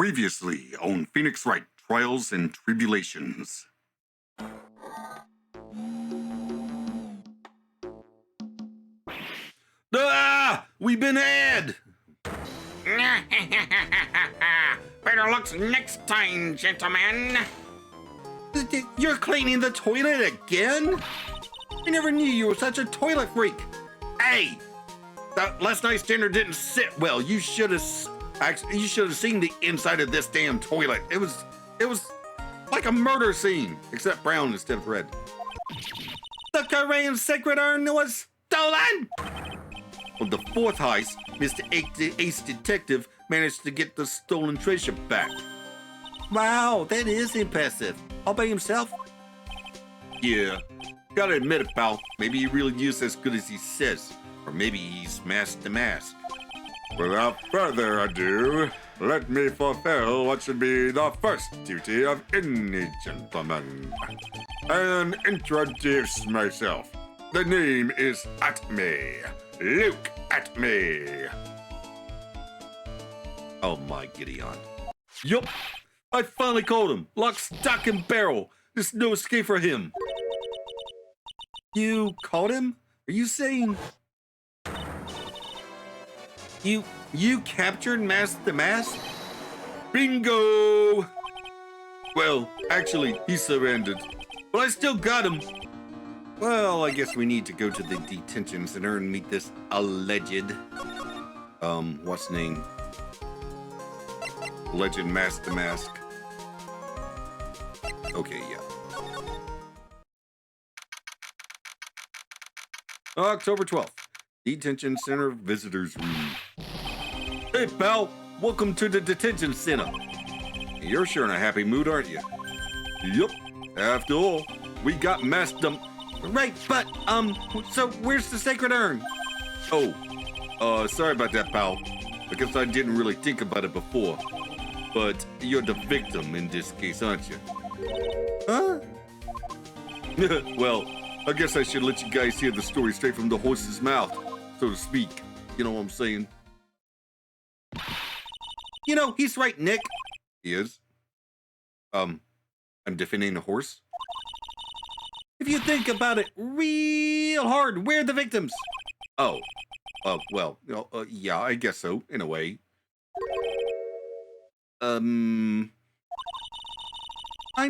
Previously on Phoenix Wright, Trials and Tribulations. Ah! We've been had! Better luck next time, gentlemen. You're cleaning the toilet again? I never knew you were such a toilet freak. Hey! That last night's dinner didn't sit well. You should have seen the inside of this damn toilet. It was like a murder scene, except brown instead of red. The Korean sacred urn was stolen! On the fourth heist, Mr. Ace Detective managed to get the stolen treasure back. Wow, that is impressive. All by himself? Yeah, gotta admit it, pal. Maybe he really is as good as he says. Or maybe he's masked the mask. Without further ado, let me fulfill what should be the first duty of any gentleman, and introduce myself. The name is Atme, Luke Atme. Oh my Gideon. Yup, I finally caught him. Lock, stock, and barrel. There's no escape for him. You caught him? Are you saying... You captured Mask the Mask? Bingo! Well, actually, he surrendered. But I still got him. Well, I guess we need to go to the detention center and meet this alleged... what's name? Alleged Mask the Mask. Okay, yeah. October 12th. Detention Center Visitors Room. Hey, pal. Welcome to the Detention Center. You're sure in a happy mood, aren't you? Yup. After all, we got masked them. Right, but, so where's the sacred urn? Oh, sorry about that, pal. I guess I didn't really think about it before. But you're the victim in this case, aren't you? Huh? Well, I guess I should let you guys hear the story straight from the horse's mouth, so to speak. You know what I'm saying? You know, he's right, Nick. He is? I'm defending a horse? If you think about it real hard, we're the victims. Oh. Well, yeah, I guess so, in a way. I'm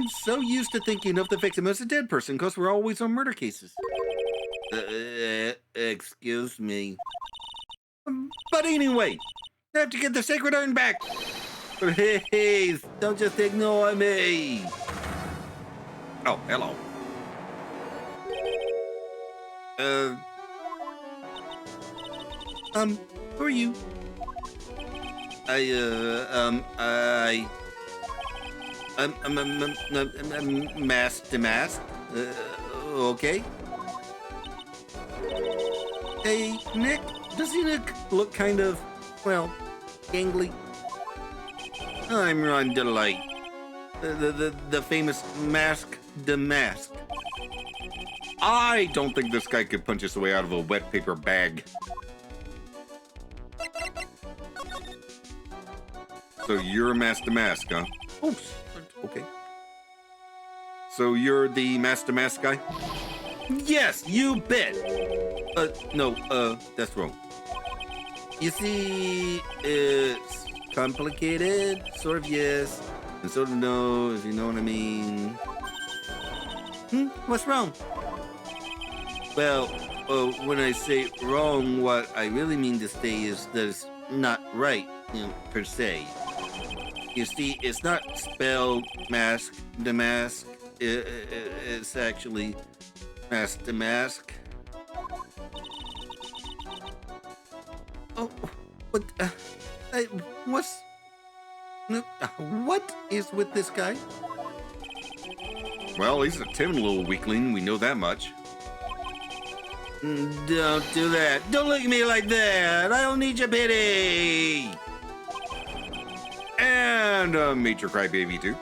so used to thinking of the victim as a dead person because we're always on murder cases. Excuse me. But anyway, I have to get the sacred urn back. Please, don't just ignore me. Oh, hello. Who are you? I'm mask to mask. Okay. Hey, Nick, does he look kind of, well, gangly? I'm Ron Delight, the famous Mask the Mask. I don't think this guy could punch his way out of a wet paper bag. So you're Mask the Mask, huh? Oh, okay. So you're the Mask the Mask guy? Yes, you bet. No, that's wrong. You see, it's complicated, sort of yes, and sort of no, if you know what I mean. What's wrong? Well, when I say wrong, what I really mean to say is that it's not right, per se. You see, it's not spelled Mask the Mask. It's actually Mask the Mask. Oh, what? What is with this guy? Well, he's a timid little weakling. We know that much. Don't do that. Don't look at me like that. I don't need your pity. And Major Crybaby too.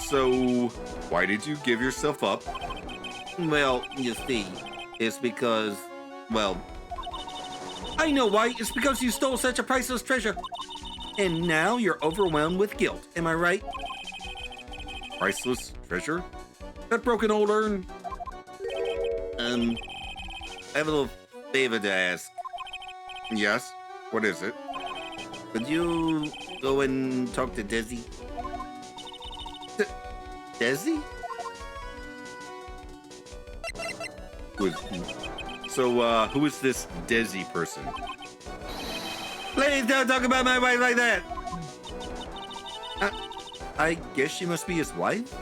So, why did you give yourself up? Well, you see, it's because, well, I know why. It's because you stole such a priceless treasure. and now you're overwhelmed with guilt. Am I right? Priceless treasure? That broken old urn? I have a little favor to ask. Yes. What is it? Could you go and talk to Desi? Desi? Who is this Desi person? Please don't talk about my wife like that! I guess she must be his wife?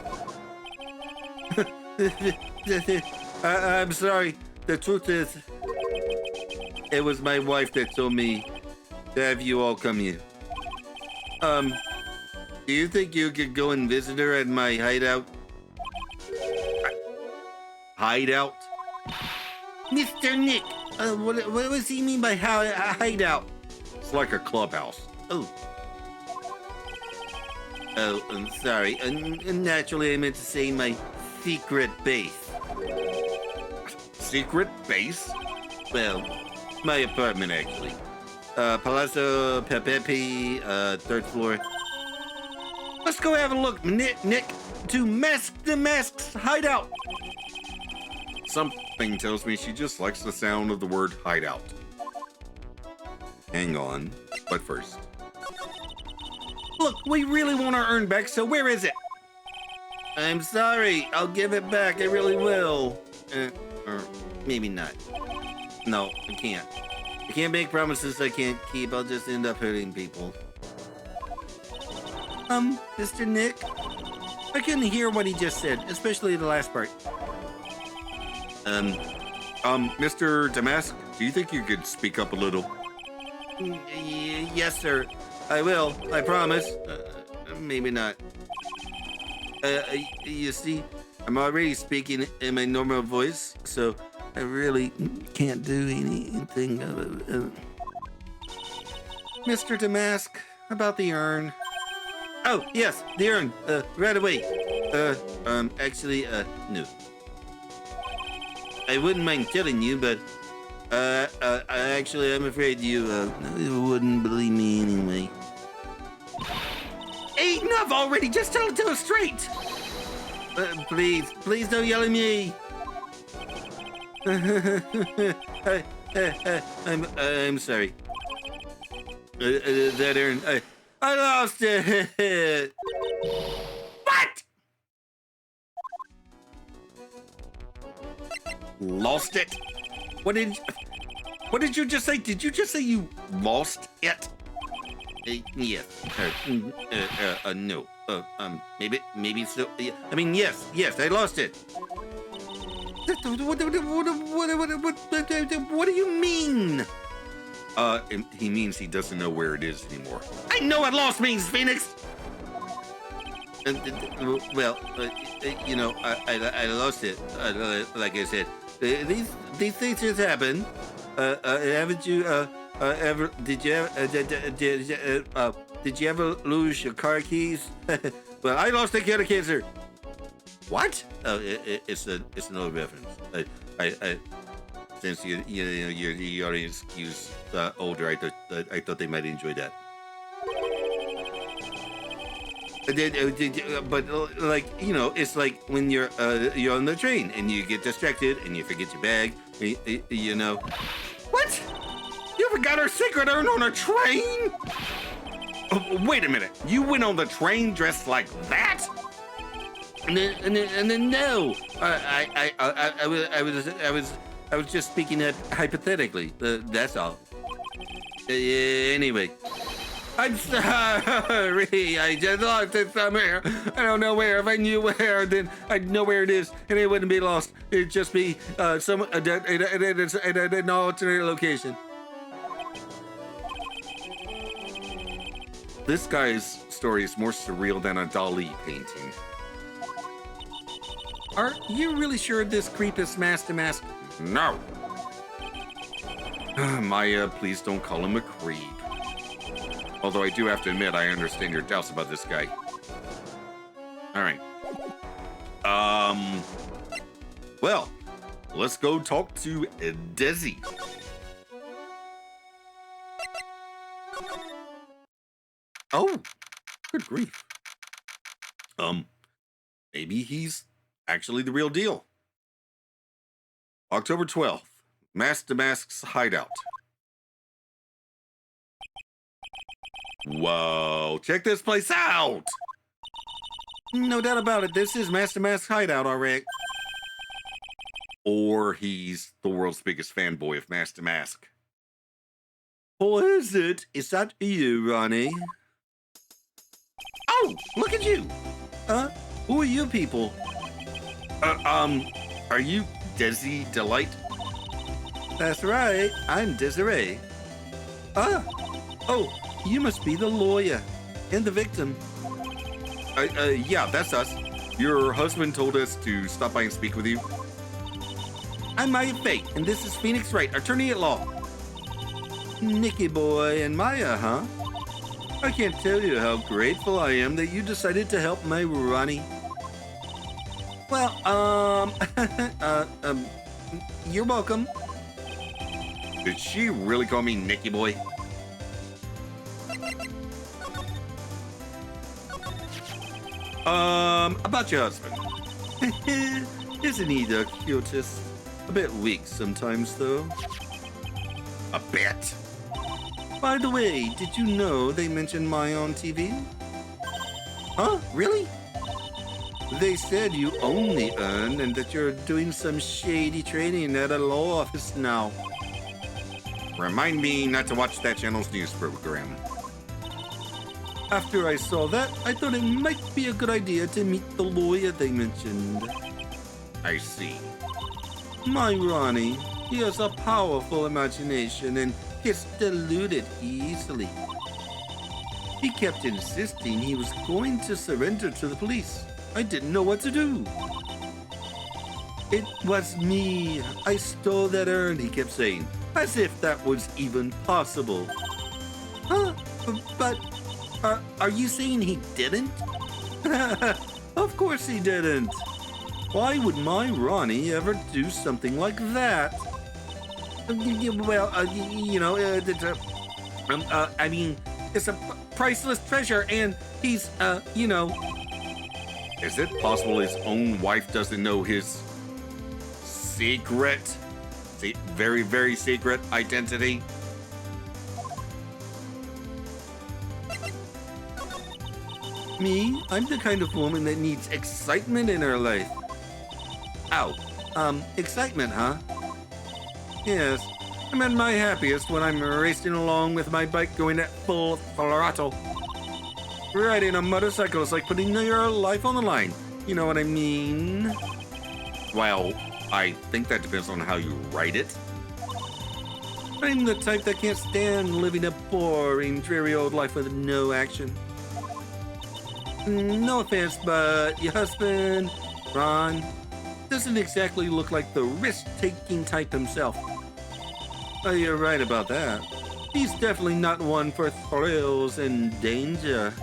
I'm sorry. The truth is, it was my wife that told me to have you all come here. Do you think you could go and visit her at my hideout? Hideout? Mr. Nick, what does he mean by hideout? It's like a clubhouse. Oh, I'm sorry. Naturally, I meant to say my secret base. Secret base? Well, my apartment, actually. Palazzo Pepepe, third floor. Let's go have a look, Nick, to Mask the Mask's hideout. Something tells me she just likes the sound of the word hideout. Hang on, but first. Look, we really want our urn back, so where is it? I'm sorry, I'll give it back, I really will. Or maybe not. No, I can't. I can't make promises I can't keep, I'll just end up hurting people. Mr. Nick? I couldn't hear what he just said, especially the last part. Mr. Damask, do you think you could speak up a little? Yes, sir. I will, I promise. Maybe not. You see, I'm already speaking in my normal voice, so I really can't do anything. Mr. Damask, about the urn. Oh, yes, the urn. Right away. Actually, no. I wouldn't mind killing you, but, actually, I'm afraid you wouldn't believe me anyway. Hey, enough already! Just tell it to us straight! Please don't yell at me! I'm sorry. That urn, I lost it! What? Lost it? What did you just say? Did you just say you lost it? Yes. No. Maybe so. I mean, yes, I lost it. What do you mean? He means he doesn't know where it is anymore. I know what lost means, Phoenix! Well, you know, I lost it. Like I said, these things just happen. Haven't you ever? Did you ever lose your car keys? Well, I lost a kid of cancer. What? Oh, it's an old reference. I since your audience skews older, I thought they might enjoy that. But like, you know, it's like when you're on the train and you get distracted and you forget your bag. You know. What? You forgot our secret urn on a train? Oh, wait a minute. You went on the train dressed like that? And then no. I was just speaking it hypothetically. That's all. Anyway. I'm sorry. I just lost it somewhere. I don't know where. If I knew where, then I'd know where it is, and it wouldn't be lost. It'd just be in an alternate location. This guy's story is more surreal than a Dali painting. Are you really sure this creep is Mask to Mask? No. Maya, please don't call him a creep. Although I do have to admit, I understand your doubts about this guy. All right. Well, let's go talk to Desi. Oh, good grief. Maybe he's actually the real deal. October 12th, Mask to Mask's hideout. Whoa, check this place out! No doubt about it, this is Mask to Mask's hideout, all right. Or he's the world's biggest fanboy of Mask to Mask. Who is it? Is that you, Ronnie? Oh, look at you! Who are you people? Are you Desi Delight? That's right, I'm Desiree. Oh, you must be the lawyer and the victim. Yeah, that's us. Your husband told us to stop by and speak with you. I'm Maya Fate, and this is Phoenix Wright, attorney at law. Nicky boy and Maya, huh? I can't tell you how grateful I am that you decided to help my Ronnie. Well, you're welcome. Did she really call me Nicky boy? About your husband. Isn't he the cutest? A bit weak sometimes, though. A bit? By the way, did you know they mentioned Maya on TV? Huh? Really? They said you only earn and that you're doing some shady trading at a law office now. Remind me not to watch that channel's news program. After I saw that, I thought it might be a good idea to meet the lawyer they mentioned. I see. My Ronnie, he has a powerful imagination and gets deluded easily. He kept insisting he was going to surrender to the police. I didn't know what to do. It was me. I stole that urn, he kept saying, as if that was even possible. Huh? But are you saying he didn't? Of course he didn't. Why would my Ronnie ever do something like that? Well, I mean, it's a priceless treasure, and he's, Is it possible his own wife doesn't know his secret, very, very secret identity? Me? I'm the kind of woman that needs excitement in her life. Ow. Excitement, huh? Yes. I'm at my happiest when I'm racing along with my bike going at full throttle. Riding a motorcycle is like putting your life on the line. You know what I mean? Well, I think that depends on how you ride it. I'm the type that can't stand living a boring, dreary old life with no action. No offense, but your husband, Ron, doesn't exactly look like the risk-taking type himself. Oh, you're right about that. He's definitely not one for thrills and danger.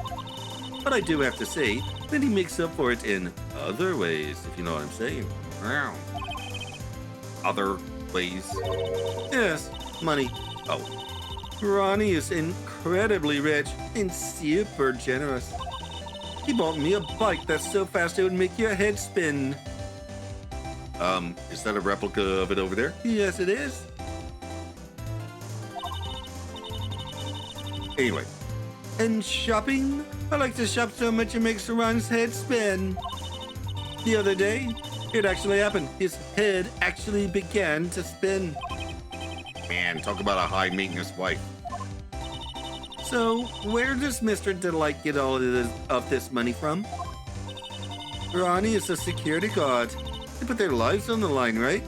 But I do have to say that he makes up for it in other ways, if you know what I'm saying. Wow. Other ways? Yes, money. Oh. Ronnie is incredibly rich and super generous. He bought me a bike that's so fast it would make your head spin. Is that a replica of it over there? Yes, it is. Anyway. And shopping? I like to shop so much it makes Ron's head spin. The other day, it actually happened. His head actually began to spin. Man, talk about a high-maintenance wife. So, where does Mr. Delight get all of this money from? Ronnie is a security guard. They put their lives on the line, right?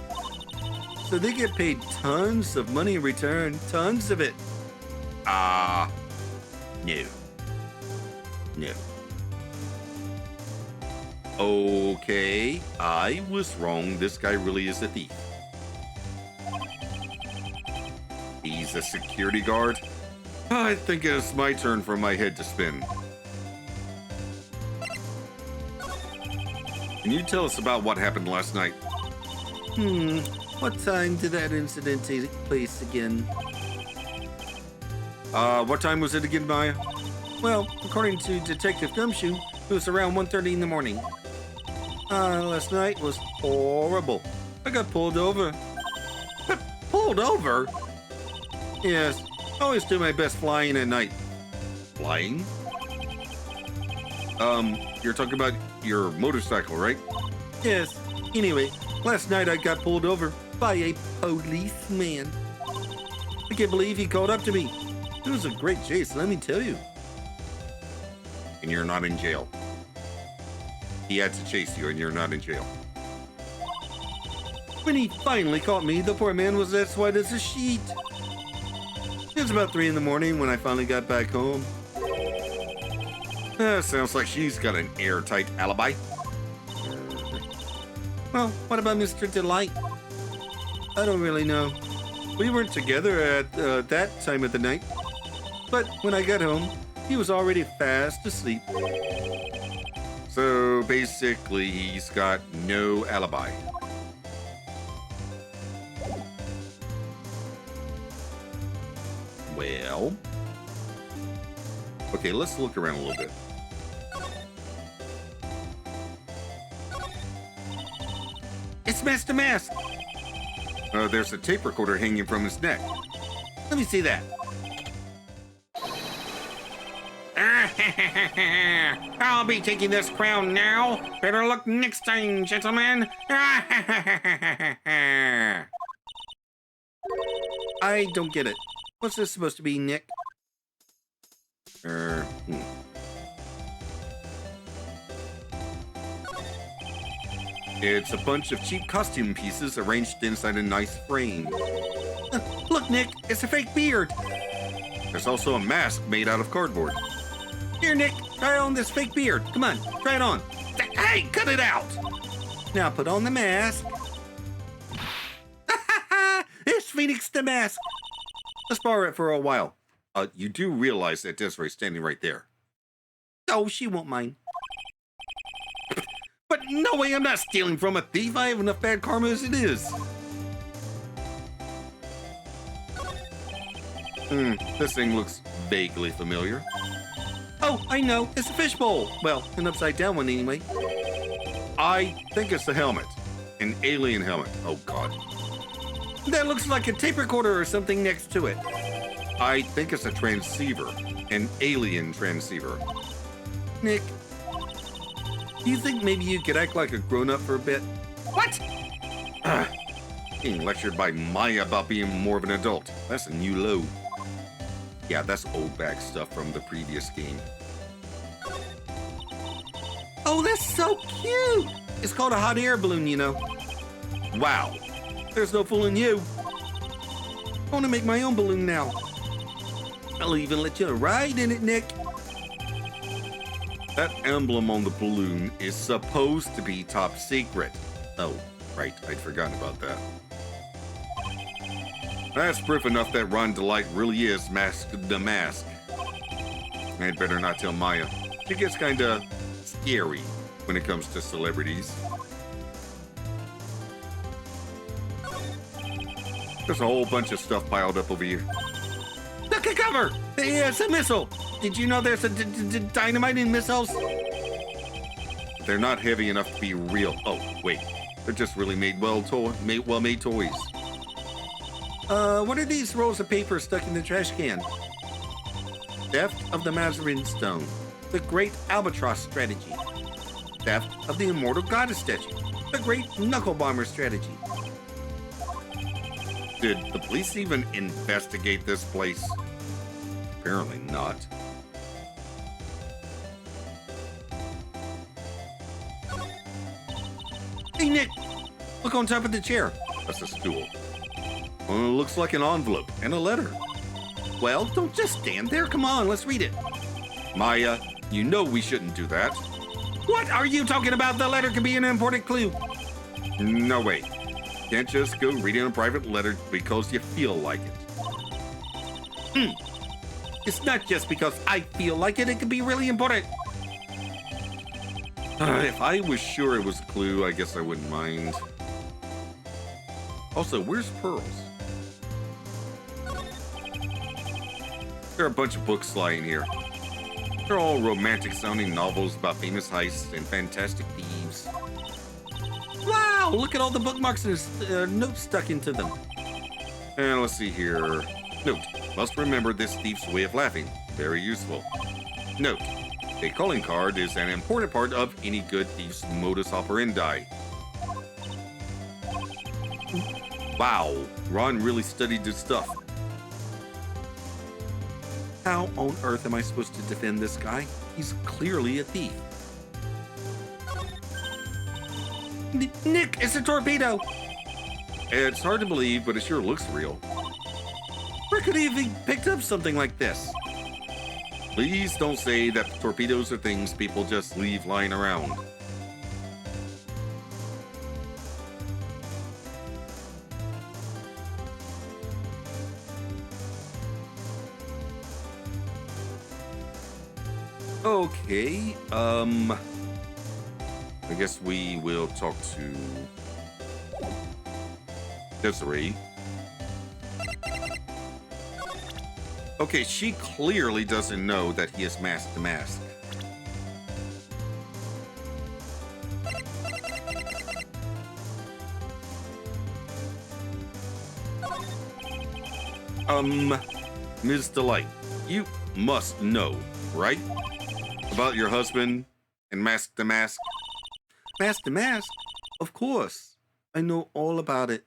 So they get paid tons of money in return. Tons of it. No. No. Okay, I was wrong. This guy really is a thief. He's a security guard? I think it's my turn for my head to spin. Can you tell us about what happened last night? What time did that incident take place again? What time was it again, Maya? Well, according to Detective Gumshoe, it was around 1:30 in the morning. Last night was horrible. I got pulled over. Pulled over? Yes, I always do my best flying at night. Flying? You're talking about your motorcycle, right? Yes. Anyway, last night I got pulled over by a policeman. I can't believe he called up to me. It was a great chase, let me tell you. And you're not in jail. He had to chase you and you're not in jail. When he finally caught me, the poor man was as white as a sheet. It was about 3 in the morning when I finally got back home. Sounds like she's got an airtight alibi. Well, what about Mr. Delight? I don't really know. We weren't together at that time of the night. But when I got home, he was already fast asleep. So basically, he's got no alibi. Well, okay, let's look around a little bit. It's Mr. Mask. There's a tape recorder hanging from his neck. Let me see that. I'll be taking this crown now. Better luck next time, gentlemen. I don't get it. What's this supposed to be, Nick? It's a bunch of cheap costume pieces arranged inside a nice frame. Look, Nick, it's a fake beard. There's also a mask made out of cardboard. Here, Nick, try on this fake beard. Come on, try it on. Hey, cut it out. Now put on the mask. It's Phoenix the Mask. Let's borrow it for a while. You do realize that Desiree's standing right there. Oh, she won't mind. But no way, I'm not stealing from a thief. I have enough bad karma as it is. This thing looks vaguely familiar. Oh, I know. It's a fishbowl. Well, an upside down one anyway. I think it's the helmet. An alien helmet. Oh, God. That looks like a tape recorder or something next to it. I think it's a transceiver. An alien transceiver. Nick, do you think maybe you could act like a grown-up for a bit? What? Being lectured by Maya about being more of an adult. That's a new low. Yeah, that's old bag stuff from the previous game. Oh, that's so cute! It's called a hot air balloon, you know. Wow, there's no fooling you. I want to make my own balloon now. I'll even let you ride in it, Nick. That emblem on the balloon is supposed to be top secret. Oh, right, I'd forgotten about that. That's proof enough that Ron Delight really is Mask the Mask. I'd better not tell Maya. She gets kinda scary when it comes to celebrities. There's a whole bunch of stuff piled up over here. Look at cover! It's a missile! Did you know there's a dynamite in missiles? They're not heavy enough to be real. Oh, wait. They're just really well-made toys. What are these rolls of paper stuck in the trash can? Theft of the Mazarin Stone. The Great Albatross Strategy. Theft of the Immortal Goddess Statue. The Great Knuckle Bomber Strategy. Did the police even investigate this place? Apparently not. Hey, Nick! Look on top of the chair. That's a stool. Well, it looks like an envelope and a letter. Well, don't just stand there. Come on, let's read it. Maya, you know we shouldn't do that. What are you talking about? The letter could be an important clue. No way. Can't just go reading a private letter because you feel like it. It's not just because I feel like it. It could be really important. If I was sure it was a clue, I guess I wouldn't mind. Also, where's Pearls? There are a bunch of books lying here. They're all romantic-sounding novels about famous heists and fantastic thieves. Wow, look at all the bookmarks and notes stuck into them. And let's see here. Note, must remember this thief's way of laughing. Very useful. Note, a calling card is an important part of any good thief's modus operandi. Wow, Ron really studied this stuff. How on earth am I supposed to defend this guy? He's clearly a thief. Nick, it's a torpedo! It's hard to believe, but it sure looks real. Where could he have even picked up something like this? Please don't say that torpedoes are things people just leave lying around. Okay, I guess we will talk to Desiree. Okay, she clearly doesn't know that he is mask to mask. Ms. Delight, you must know, right? About your husband and mask to mask? Mask to mask? Of course. I know all about it.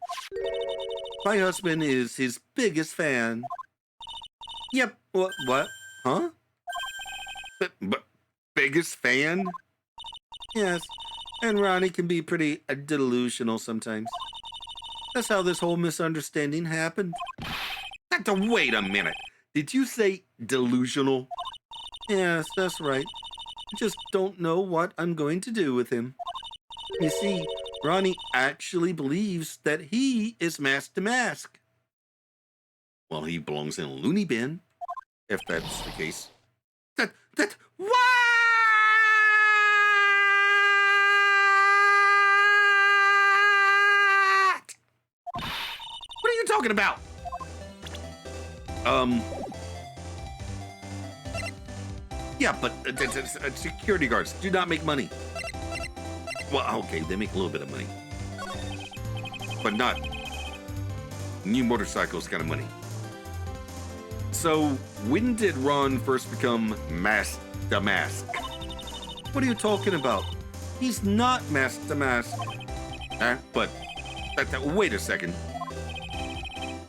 My husband is his biggest fan. Yep. What? Huh? But biggest fan? Yes. And Ronnie can be pretty delusional sometimes. That's how this whole misunderstanding happened. Wait a minute. Did you say delusional? Yes, that's right. I just don't know what I'm going to do with him. You see, Ronnie actually believes that he is mask to mask. Well, he belongs in a loony bin, if that's the case. What? What are you talking about? Yeah, but security guards do not make money. Well, okay, they make a little bit of money. But not new motorcycles kind of money. So, when did Ron first become mask to mask? What are you talking about? He's not mask to mask. But, wait a second.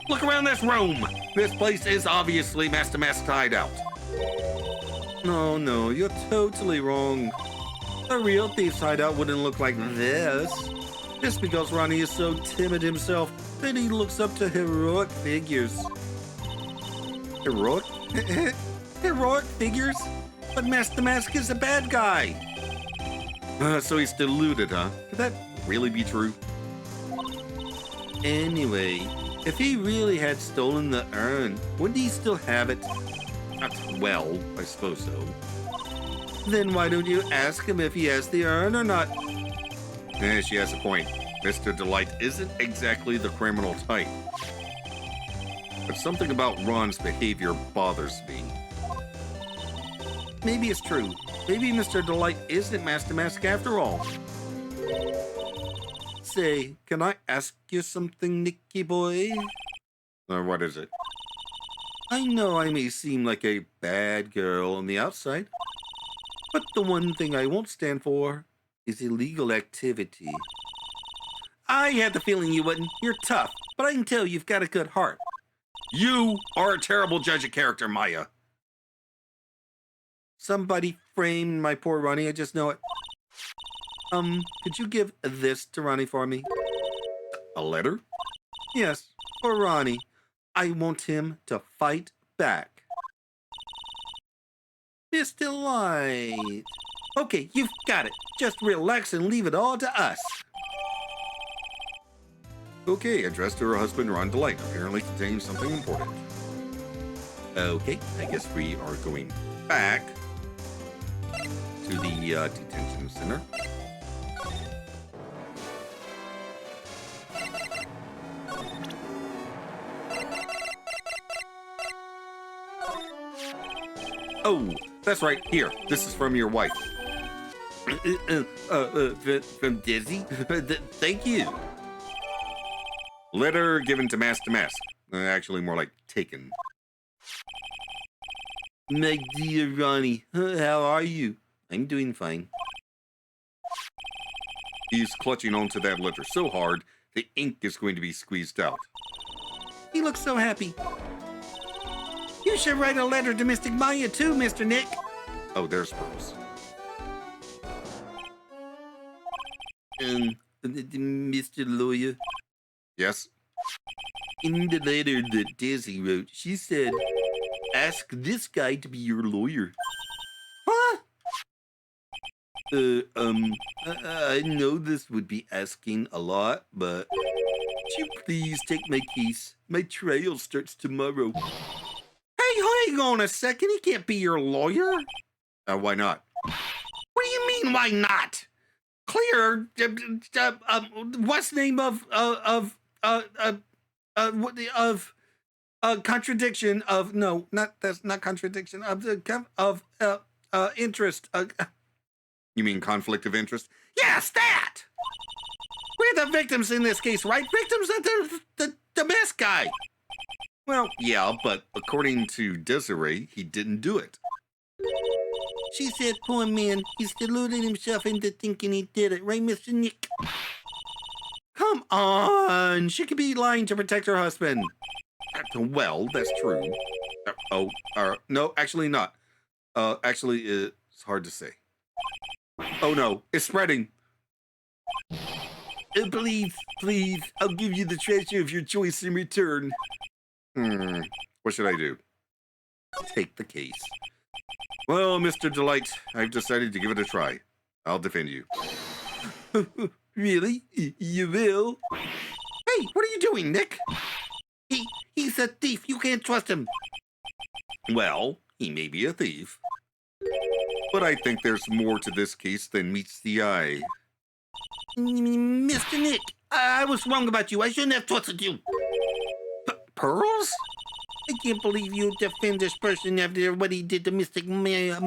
Look around this room. This place is obviously mask to mask hideout. No, you're totally wrong. A real thief's hideout wouldn't look like this. Just because Ronnie is so timid himself that he looks up to heroic figures. Heroic? Heroic figures? But Mask the Mask is a bad guy. So he's deluded, huh? Could that really be true? Anyway, if he really had stolen the urn, wouldn't he still have it? Well, I suppose so. Then why don't you ask him if he has the urn or not? She has a point. Mr. Delight isn't exactly the criminal type. But something about Ron's behavior bothers me. Maybe it's true. Maybe Mr. Delight isn't mask to mask after all. Say, can I ask you something, Nicky boy? What is it? I know I may seem like a bad girl on the outside, but the one thing I won't stand for is illegal activity. I had the feeling you wouldn't. You're tough, but I can tell you've got a good heart. You are a terrible judge of character, Maya. Somebody framed my poor Ronnie, I just know it. Could you give this to Ronnie for me? A letter? Yes, for Ronnie. I want him to fight back. Mr. Light. Okay, you've got it. Just relax and leave it all to us. Okay, addressed to her husband, Ron Delight. Apparently contains something important. Okay, I guess we are going back to the detention center. Oh, That's right. Here, this is from your wife. From Dizzy? Thank you. Letter given to Mask. Actually, more like taken. My dear Ronnie, how are you? I'm doing fine. He's clutching onto that letter so hard, the ink is going to be squeezed out. He looks so happy. You should write a letter to Mystic Maya too, Mr. Nick. Oh, there's Bruce. Mr. Lawyer? Yes? In the letter that Daisy wrote, she said, ask this guy to be your lawyer. Huh? I know this would be asking a lot, but would you please take my case? My trial starts tomorrow. Hey, hang on a second. He can't be your lawyer. Why not? What do you mean, why not? Clear. What's the name of contradiction of no, not that's not contradiction of the interest. You mean conflict of interest? Yes, that. We're the victims in this case, right? Victims of the mask guy. Well, yeah, but according to Desiree, he didn't do it. She said, poor man, he's deluded himself into thinking he did it, right, Mr. Nick? Come on, she could be lying to protect her husband. Well, that's true. No, actually not. Actually, it's hard to say. Oh no, it's spreading. Please, I'll give you the treasure of your choice in return. What should I do? Take the case. Well, Mr. Delight, I've decided to give it a try. I'll defend you. Really? You will? Hey, what are you doing, Nick? He's a thief. You can't trust him. Well, he may be a thief. But I think there's more to this case than meets the eye. Mr. Nick, I was wrong about you. I shouldn't have trusted you. Pearls? I can't believe you defend this person after what he did to Mystic Maya.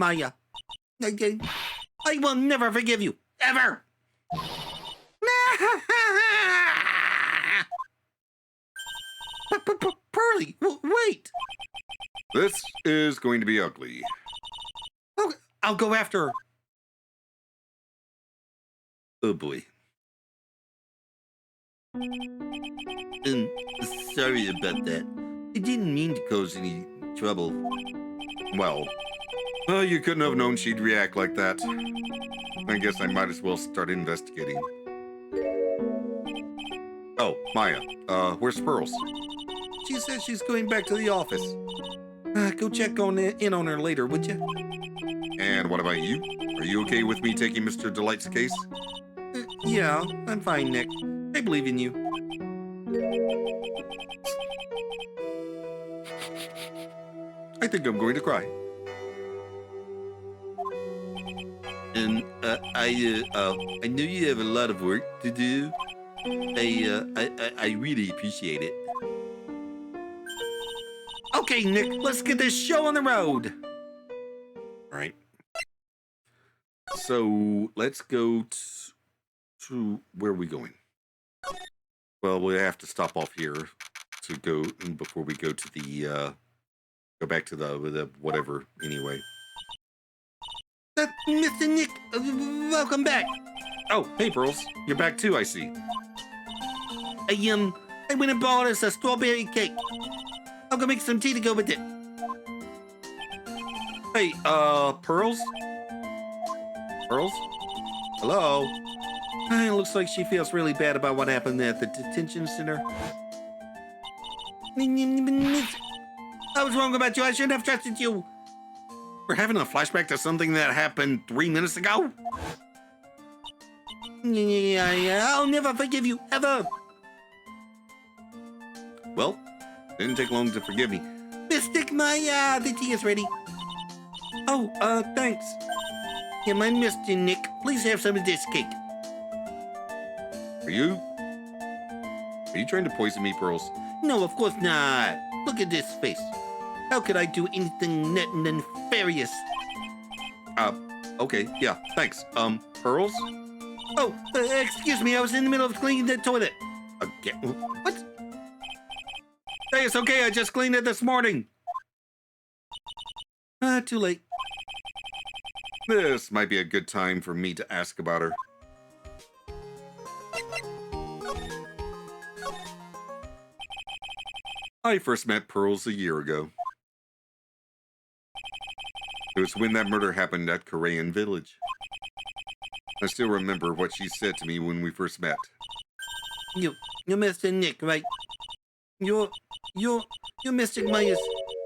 I will never forgive you. Ever. Pearly, wait. This is going to be ugly. Okay, I'll go after her. Oh boy. Sorry about that. I didn't mean to cause any trouble. Well, you couldn't have known she'd react like that. I guess I might as well start investigating. Oh, Maya, where's Pearls? She says she's going back to the office. Go check in on her later, would you? And what about you? Are you okay with me taking Mr. Delight's case? Yeah, I'm fine, Nick. I believe in you. I think I'm going to cry. And I know you have a lot of work to do. I really appreciate it. Okay, Nick, let's get this show on the road. All right. So let's go to where are we going? Well, we have to stop off here to go before we go to the go back to the whatever. Anyway, Mr. Nick, welcome back. Oh, hey, Pearls, you're back too. I see. I went and bought us a strawberry cake. I'll go make some tea to go with it. Hey, Pearls? Pearls? Hello? It looks like she feels really bad about what happened at the detention center. I was wrong about you. I shouldn't have trusted you. We're having a flashback to something that happened 3 minutes ago? Yeah, I'll never forgive you, ever. Well, didn't take long to forgive me. Mystic Maya, the tea is ready. Oh, thanks. Yeah, my Mr. Nick, please have some of this cake. Are you trying to poison me, Pearls? No, of course not. Look at this face. How could I do anything nefarious? Okay, yeah, thanks. Pearls? Oh, excuse me, I was in the middle of cleaning the toilet. Again? What? Hey, it's okay, I just cleaned it this morning. Too late. This might be a good time for me to ask about her. I first met Pearls a year ago. It was when that murder happened at Korean Village. I still remember what she said to me when we first met. You're Mr. Nick, right? You're Mr. Maya's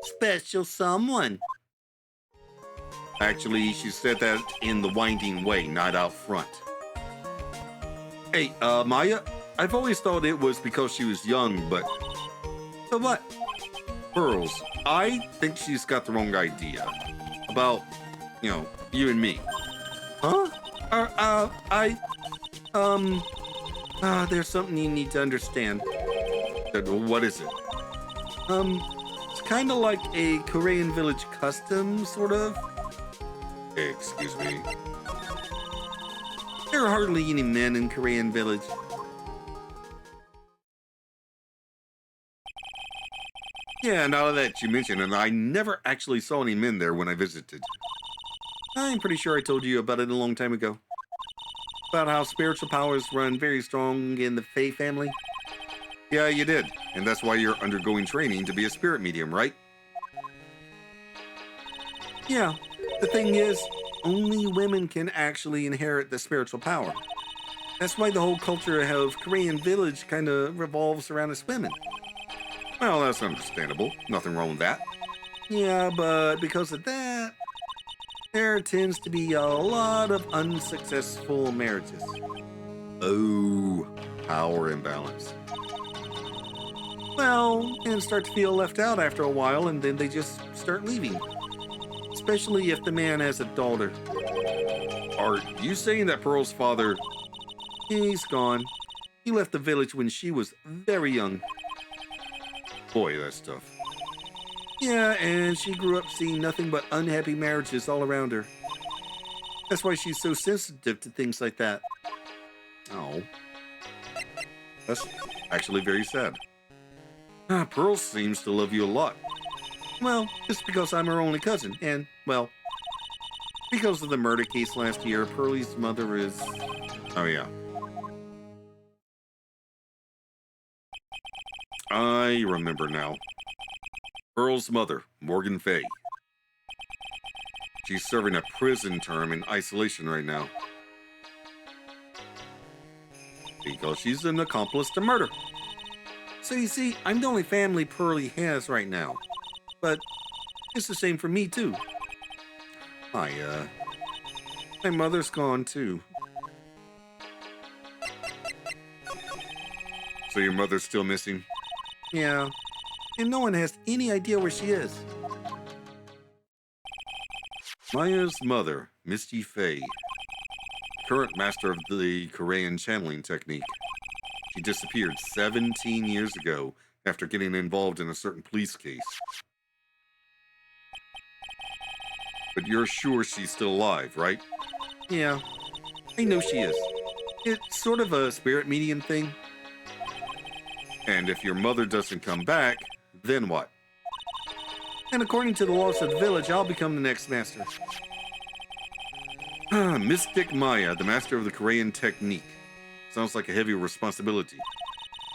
special someone. Actually, she said that in the winding way, not out front. Hey, Maya, I've always thought it was because she was young, but... So what? Pearls, I think she's got the wrong idea. About, you and me. Huh? There's something you need to understand. What is it? It's kind of like a Korean village custom, sort of. Excuse me. There are hardly any men in Korean village. Yeah, now that you mention it, I never actually saw any men there when I visited. I'm pretty sure I told you about it a long time ago. About how spiritual powers run very strong in the Fae family. Yeah, you did. And that's why you're undergoing training to be a spirit medium, right? Yeah. The thing is, only women can actually inherit the spiritual power. That's why the whole culture of Korean village kind of revolves around us women. Well, that's understandable. Nothing wrong with that. Yeah, but because of that, there tends to be a lot of unsuccessful marriages. Oh, power imbalance. Well, and start to feel left out after a while, and then they just start leaving. Especially if the man has a daughter. Are you saying that Pearl's father... He's gone. He left the village when she was very young. Boy, that's tough. Yeah, and she grew up seeing nothing but unhappy marriages all around her. That's why she's so sensitive to things like that. Oh. That's actually very sad. Pearl seems to love you a lot. Well, just because I'm her only cousin, and, well, because of the murder case last year, Pearlie's mother is... Oh, yeah. I remember now. Pearl's mother, Morgan Fay. She's serving a prison term in isolation right now. Because she's an accomplice to murder. So you see, I'm the only family Pearlie has right now. But it's the same for me, too. My mother's gone, too. So your mother's still missing? Yeah. And no one has any idea where she is. Maya's mother, Misty Fay, current master of the Korean channeling technique. She disappeared 17 years ago after getting involved in a certain police case. But you're sure she's still alive, right? Yeah, I know she is. It's sort of a spirit medium thing. And if your mother doesn't come back, then what? And according to the laws of the village, I'll become the next master. Mystic Maya, the master of the Korean technique. Sounds like a heavy responsibility.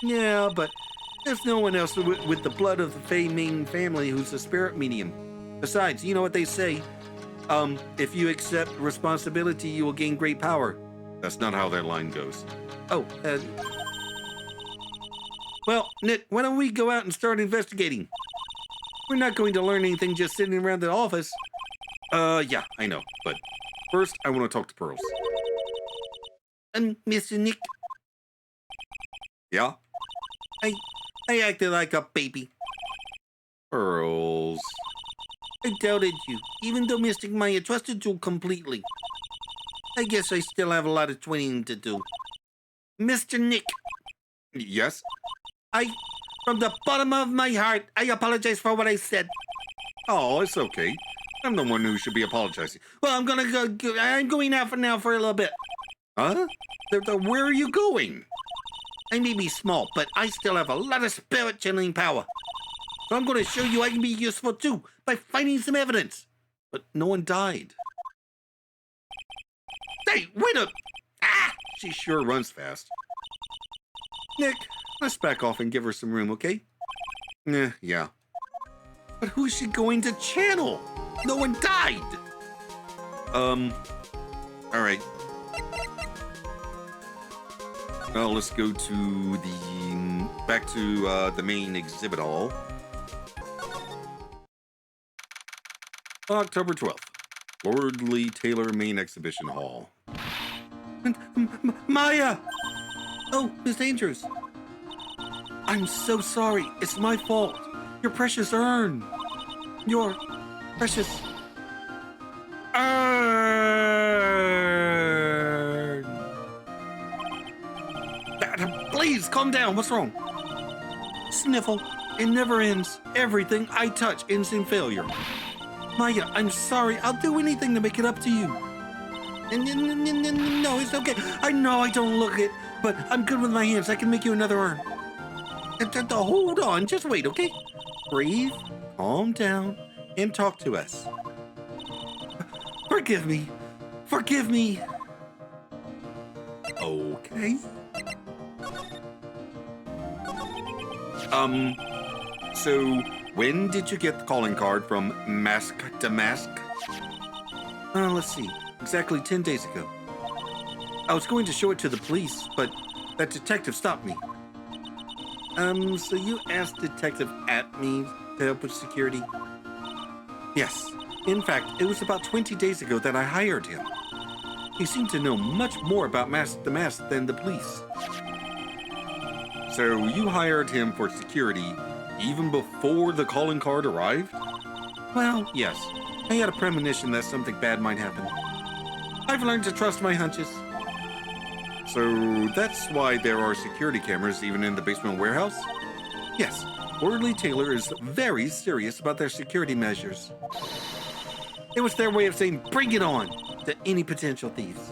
Yeah, but there's no one else with the blood of the Fei Ming family who's a spirit medium. Besides, you know what they say? If you accept responsibility, you will gain great power. That's not how that line goes. Oh, well, Nick, why don't we go out and start investigating? We're not going to learn anything just sitting around the office. Yeah, I know, but first I want to talk to Pearls. Mr. Nick? Yeah? I acted like a baby. Pearls. I doubted you, even though Mystic Maya trusted you completely. I guess I still have a lot of training to do. Mr. Nick. Yes? From the bottom of my heart, I apologize for what I said. Oh, it's okay. I'm the one who should be apologizing. Well, I'm gonna go. I'm going out for now for a little bit. Huh? Where are you going? I may be small, but I still have a lot of spirit channeling power. So I'm going to show you I can be useful too by finding some evidence. But no one died. Hey, wait up! Ah! She sure runs fast. Nick, let's back off and give her some room, okay? Yeah. But who's she going to channel? No one died! Alright. Well, let's go to back to the main exhibit hall. October 12th. Lordly Taylor Main Exhibition Hall. Maya! Oh, Miss Andrews. I'm so sorry. It's my fault. Your precious urn. Your precious urn. Please, calm down. What's wrong? Sniffle. It never ends. Everything I touch ends in failure. Maya, I'm sorry. I'll do anything to make it up to you. No, it's okay. I know I don't look it, but I'm good with my hands. I can make you another urn. Hold on. Just wait, okay? Breathe, calm down, and talk to us. Forgive me. Forgive me. Okay. So when did you get the calling card from Mask to Mask? Let's see. Exactly 10 days ago. I was going to show it to the police, but that detective stopped me. So you asked Detective Atme to help with security? Yes. In fact, it was about 20 days ago that I hired him. He seemed to know much more about Mask to Mask than the police. So you hired him for security even before the calling card arrived? Well, yes. I had a premonition that something bad might happen. I've learned to trust my hunches. So that's why there are security cameras even in the basement warehouse? Yes, Lordly Taylor is very serious about their security measures. It was their way of saying, bring it on, to any potential thieves.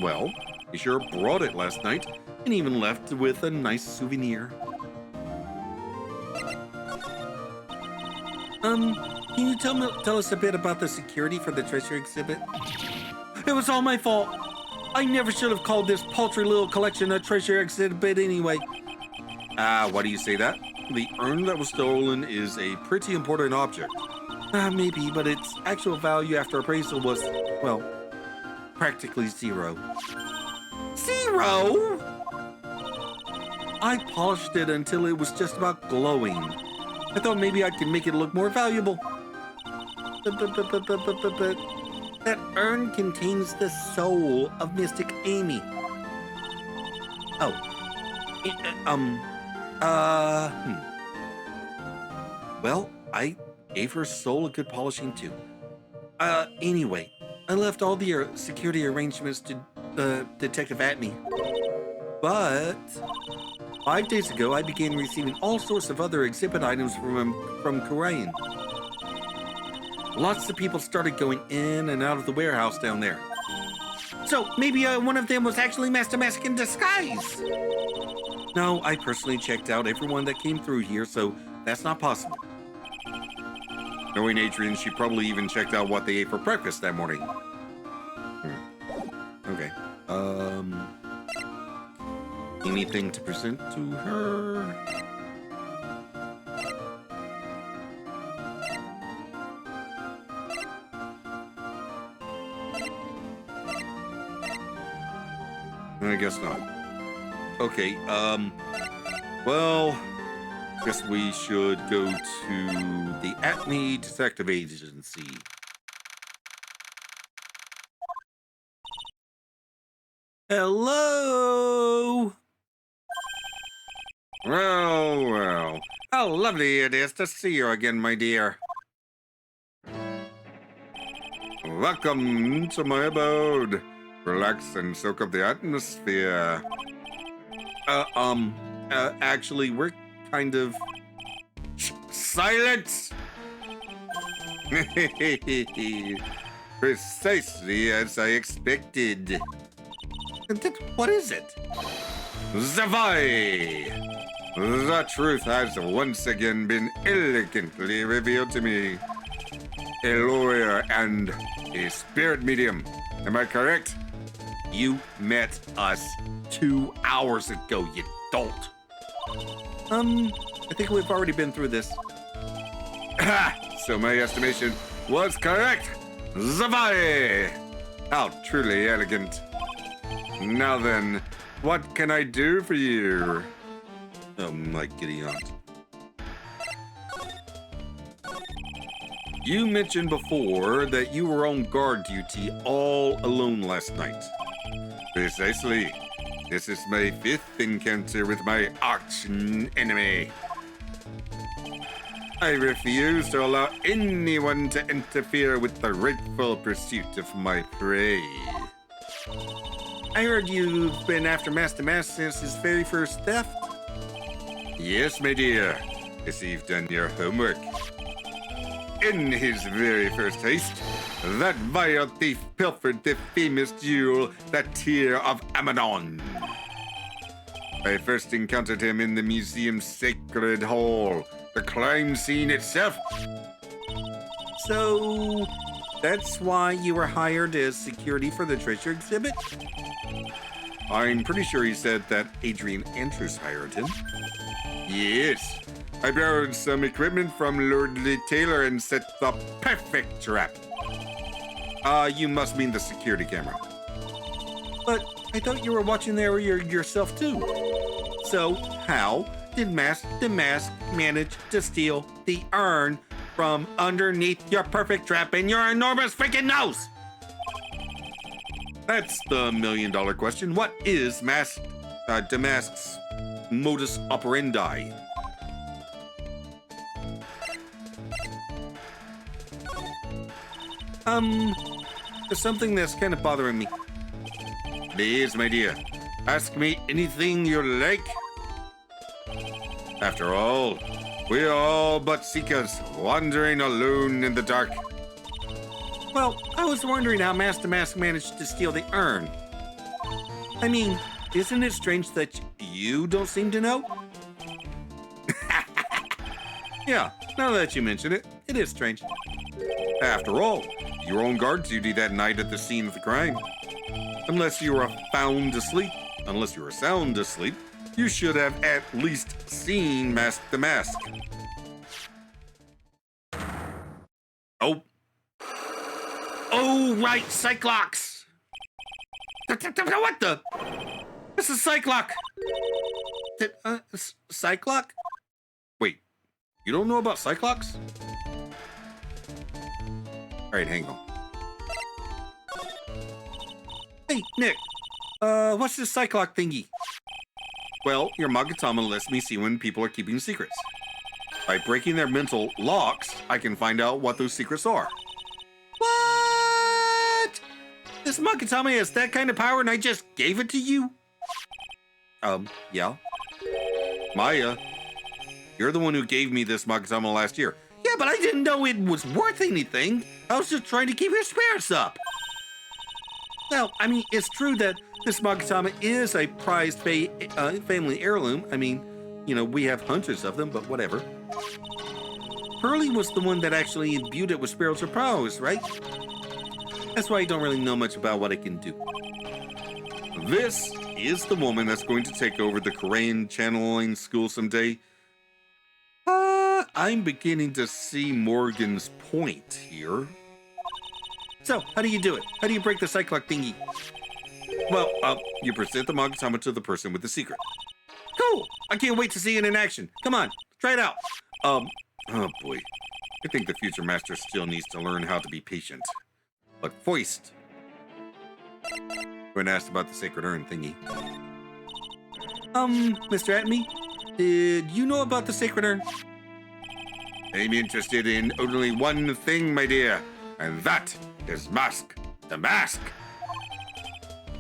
Well, he sure brought it last night, and even left with a nice souvenir. Can you tell us a bit about the security for the treasure exhibit? It was all my fault. I never should have called this paltry little collection a treasure exhibit anyway. Why do you say that? The urn that was stolen is a pretty important object. Maybe, but its actual value after appraisal was, well, practically zero. Zero? I polished it until it was just about glowing. I thought maybe I could make it look more valuable. But that urn contains the soul of Mystic Amy. Oh. Well, I gave her soul a good polishing too. Anyway, I left all the security arrangements to Detective Atme. But 5 days ago, I began receiving all sorts of other exhibit items from Korean. Lots of people started going in and out of the warehouse down there. So maybe one of them was actually Master Mask in disguise. No, I personally checked out everyone that came through here, so that's not possible. Knowing Adrian, she probably even checked out what they ate for breakfast that morning. Okay. Anything to present to her? I guess not. Okay, well, guess we should go to the Atme Detective Agency. Hello? Well. How lovely it is to see you again, my dear. Welcome to my abode. Relax and soak up the atmosphere. Actually, we're kind of... Silence! Precisely as I expected. What is it? Zavai! The truth has once again been elegantly revealed to me. A lawyer and a spirit medium. Am I correct? You met us 2 hours ago, you dolt. I think we've already been through this. Ha! So my estimation was correct. Zavai! How truly elegant. Now then, what can I do for you? Oh my giddy aunt. You mentioned before that you were on guard duty all alone last night. Precisely. This is my 5th encounter with my arch enemy. I refuse to allow anyone to interfere with the rightful pursuit of my prey. I heard you've been after Master Mask since his very first theft. Yes, my dear, as you've done your homework. In his very first heist, that vile thief pilfered the famous jewel, the Tear of Amadon. I first encountered him in the museum's sacred hall, the crime scene itself. So, that's why you were hired as security for the treasure exhibit? I'm pretty sure he said that Adrian Andrews hired him. Yes, I borrowed some equipment from Lordly Taylor and set the perfect trap. You must mean the security camera. But I thought you were watching the area yourself too. So how did the mask manage to steal the urn from underneath your perfect trap in your enormous freaking nose? That's the million-dollar question. What is Damask's modus operandi? There's something that's kind of bothering me. Please, my dear, ask me anything you like. After all, we are all but seekers, wandering alone in the dark. Well, I was wondering how Master Mask managed to steal the urn. I mean, isn't it strange that you don't seem to know? Yeah, now that you mention it, it is strange. After all, you were on guard duty that night at the scene of the crime. Unless you were sound asleep, you should have at least seen the mask. Oh, right, Cyclox! What the? This is Cyclox! Cyclox? Wait, you don't know about Cyclox? Alright, hang on. Hey, Nick. What's this Cyclox thingy? Well, your Magatama lets me see when people are keeping secrets. By breaking their mental locks, I can find out what those secrets are. What? This Magatama has that kind of power and I just gave it to you? Yeah. Maya, you're the one who gave me this Magatama last year. Yeah, but I didn't know it was worth anything. I was just trying to keep your spirits up. Well, I mean, it's true that this Magatama is a prized family heirloom. I mean, you know, we have hundreds of them, but whatever. Pearlie was the one that actually imbued it with spiritual powers, right? That's why I don't really know much about what it can do. This is the woman that's going to take over the Korean channeling school someday. I'm beginning to see Morgan's point here. So, how do you do it? How do you break the Cyclox thingy? Well, you present the Magatama to the person with the secret. Cool! I can't wait to see it in action. Come on, try it out. Oh boy. I think the future master still needs to learn how to be patient. But Foist. When asked about the sacred urn thingy. Mr. Atme, did you know about the sacred urn? I'm interested in only one thing, my dear, and that is the mask.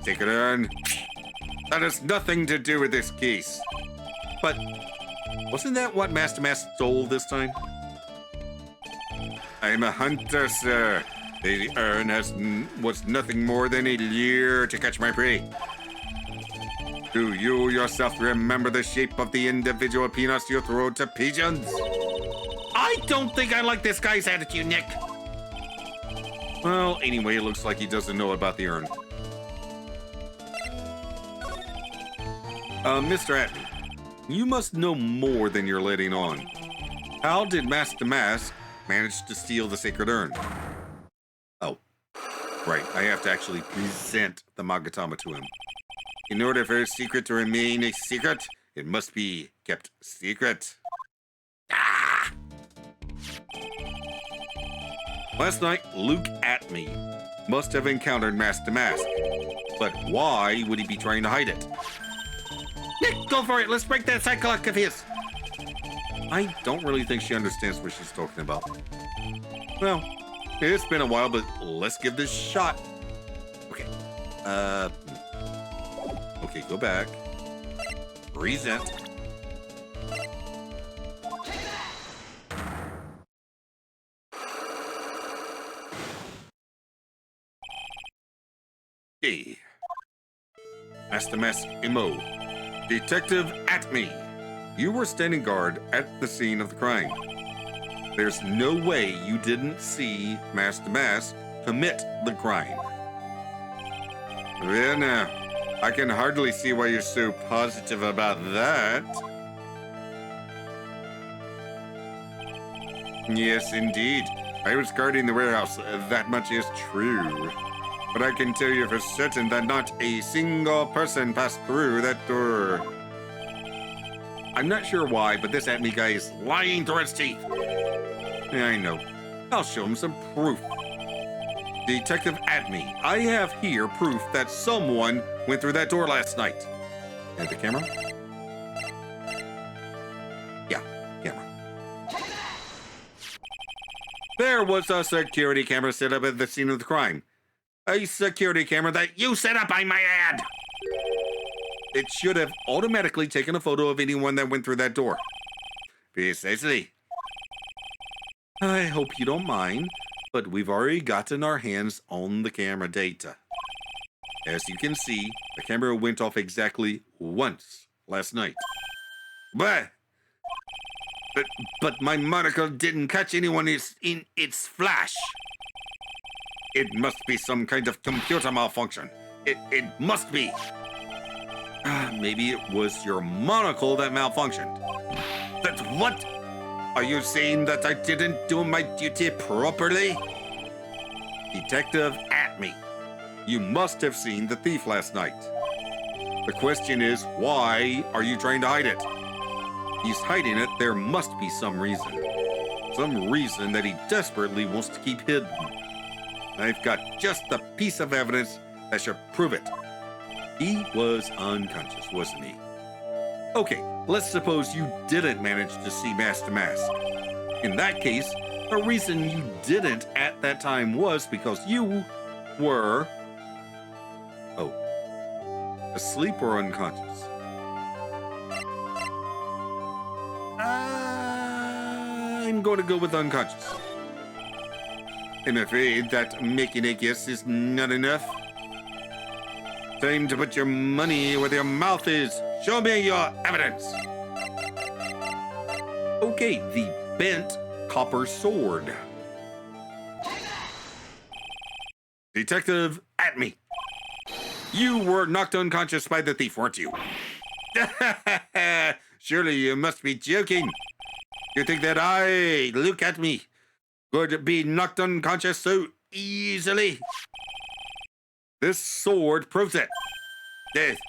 Sacred urn, that has nothing to do with this case. But wasn't that what Master Mask stole this time? I'm a hunter, sir. The urn was nothing more than a lure to catch my prey. Do you yourself remember the shape of the individual peanuts you throw to pigeons? I don't think I like this guy's attitude, Nick. Well, anyway, it looks like he doesn't know about the urn. Mr. Atney, you must know more than you're letting on. How did Master Mask manage to steal the sacred urn? Oh, right. I have to actually present the Magatama to him. In order for a secret to remain a secret, it must be kept secret. Ah! Last night, Luke Atney must have encountered Master Mask. But why would he be trying to hide it? Nick, go for it. Let's break that side clock of his. I don't really think she understands what she's talking about. Well, it's been a while, but let's give this a shot. Okay. Okay, go back. Present. Okay. Master Mask Imo. Detective Atney. You were standing guard at the scene of the crime. There's no way you didn't see Master Mask commit the crime. Well, now, I can hardly see why you're so positive about that. Yes, indeed. I was guarding the warehouse. That much is true. But I can tell you for certain that not a single person passed through that door. I'm not sure why, but this Atney guy is lying through his teeth. Yeah, I know. I'll show him some proof. Detective Atney, I have here proof that someone went through that door last night. And the camera? Yeah, camera. There was a security camera set up at the scene of the crime. A security camera that You set up, I might add. it should have automatically taken a photo of anyone that went through that door. Precisely. I hope you don't mind, but we've already gotten our hands on the camera data. As you can see, the camera went off exactly once last night. But But my monocle didn't catch anyone in its flash. it must be some kind of computer malfunction. It must be. Maybe it was your monocle that malfunctioned. That what? Are you saying that I didn't do my duty properly? Detective Atney, you must have seen the thief last night. The question is, why are you trying to hide it? He's hiding it. There must be some reason. Some reason that he desperately wants to keep hidden. I've got just the piece of evidence that should prove it. He was unconscious, wasn't he? Okay, let's suppose you didn't manage to see Master Mask. In that case, the reason you didn't at that time was because you were... Oh. Asleep or unconscious? I'm going to go with unconscious. I'm afraid that making a guess is not enough. Time to put your money where your mouth is. Show me your evidence. Okay, the bent copper sword. Detective Atney, you were knocked unconscious by the thief, weren't you? Surely you must be joking. You think that I, Luke Atney, could be knocked unconscious so easily? This sword proves it. That's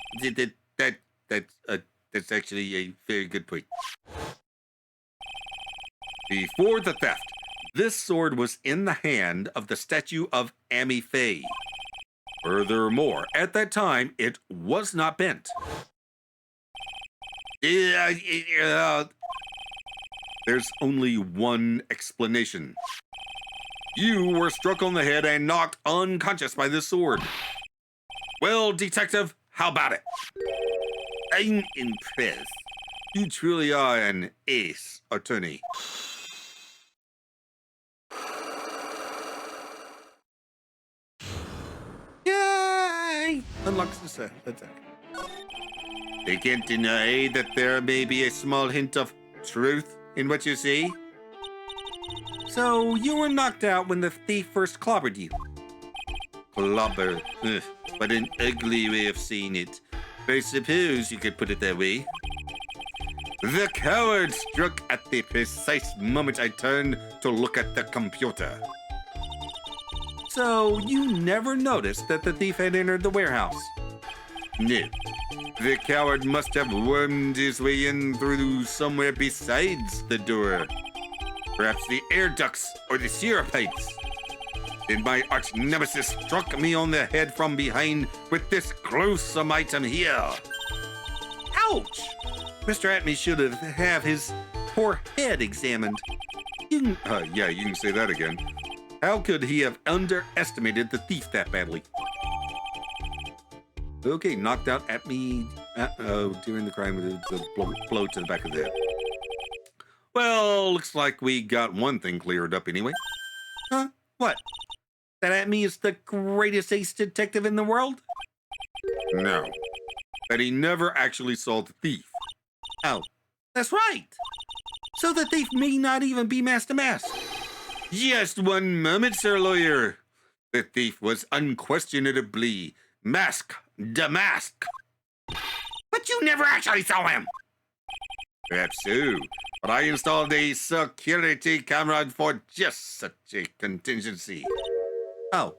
actually a very good point. Before the theft, this sword was in the hand of the statue of Amy Faye. Furthermore, at that time, it was not bent. There's only one explanation. You were struck on the head and knocked unconscious by this sword. Well, detective, how about it? I'm impressed. You truly are an ace attorney. unlocks the attack. They can't deny that there may be a small hint of truth in what you say. So you were knocked out when the thief first clobbered you. Clobber, ugh, what an ugly way of saying it. I suppose you could put it that way. The coward struck at the precise moment I turned to look at the computer. So you never noticed that the thief had entered the warehouse? No. The coward must have wormed his way in through somewhere besides the door. Perhaps the air ducts or the sewer pipes. Then my arch nemesis struck me on the head from behind with this gruesome item here. Ouch! Mr. Atme should have his poor head examined. You can say that again. How could he have underestimated the thief that badly? Okay, knocked out Atme during the crime with the blow to the back of the head. Well, looks like we got one thing cleared up anyway. Huh? What? That Atme is the greatest ace detective in the world? No. That he never actually saw the thief. Oh, that's right. So the thief may not even be Master Mask. Just one moment, Sir Lawyer. The thief was unquestionably Mask the Mask. But you never actually saw him. Perhaps so, but I installed a security camera for just such a contingency. Oh.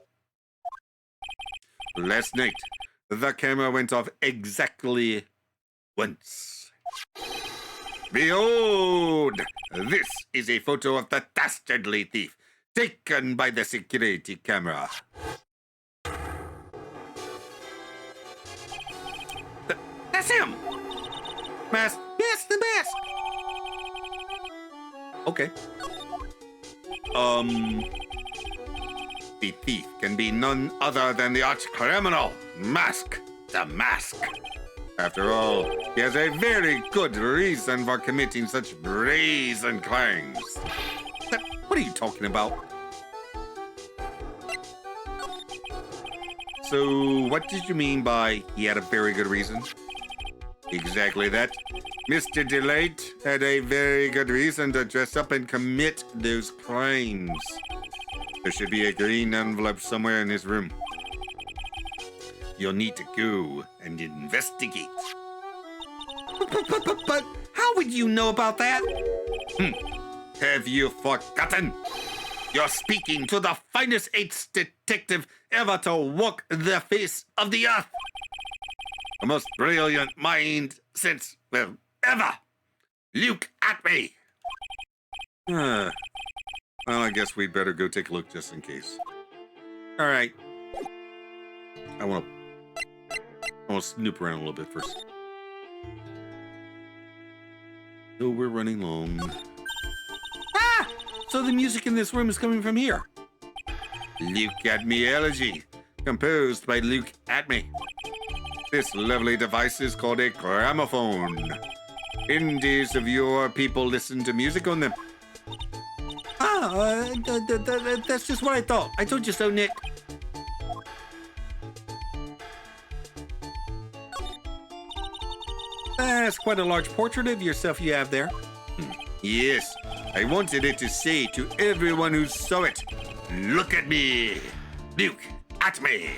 Last night, the camera went off exactly once. Behold! This is a photo of the dastardly thief, taken by the security camera. That's him! Mask. Yes, the mask! Okay. The thief can be none other than the arch criminal, Mask the Mask. After all, he has a very good reason for committing such brazen crimes. What are you talking about? So, what did you mean by he had a very good reason? Exactly that. Mr. Delight had a very good reason to dress up and commit those crimes. There should be a green envelope somewhere in his room. You'll need to go and investigate. But how would you know about that? Have you forgotten? You're speaking to the finest ace detective ever to walk the face of the earth. The most brilliant mind since, well, ever. Look at me. Well, I guess we'd better go take a look just in case. All right. I want to snoop around a little bit first. So we're running long. Ah! So the music in this room is coming from here. Look at Me Elegy, composed by Luke Atme. This lovely device is called a gramophone. In days of yore, people listened to music on them. That's just what I thought. I told you so, Nick. That's quite a large portrait of yourself you have there. Yes, I wanted it to say to everyone who saw it, look at me, look at me.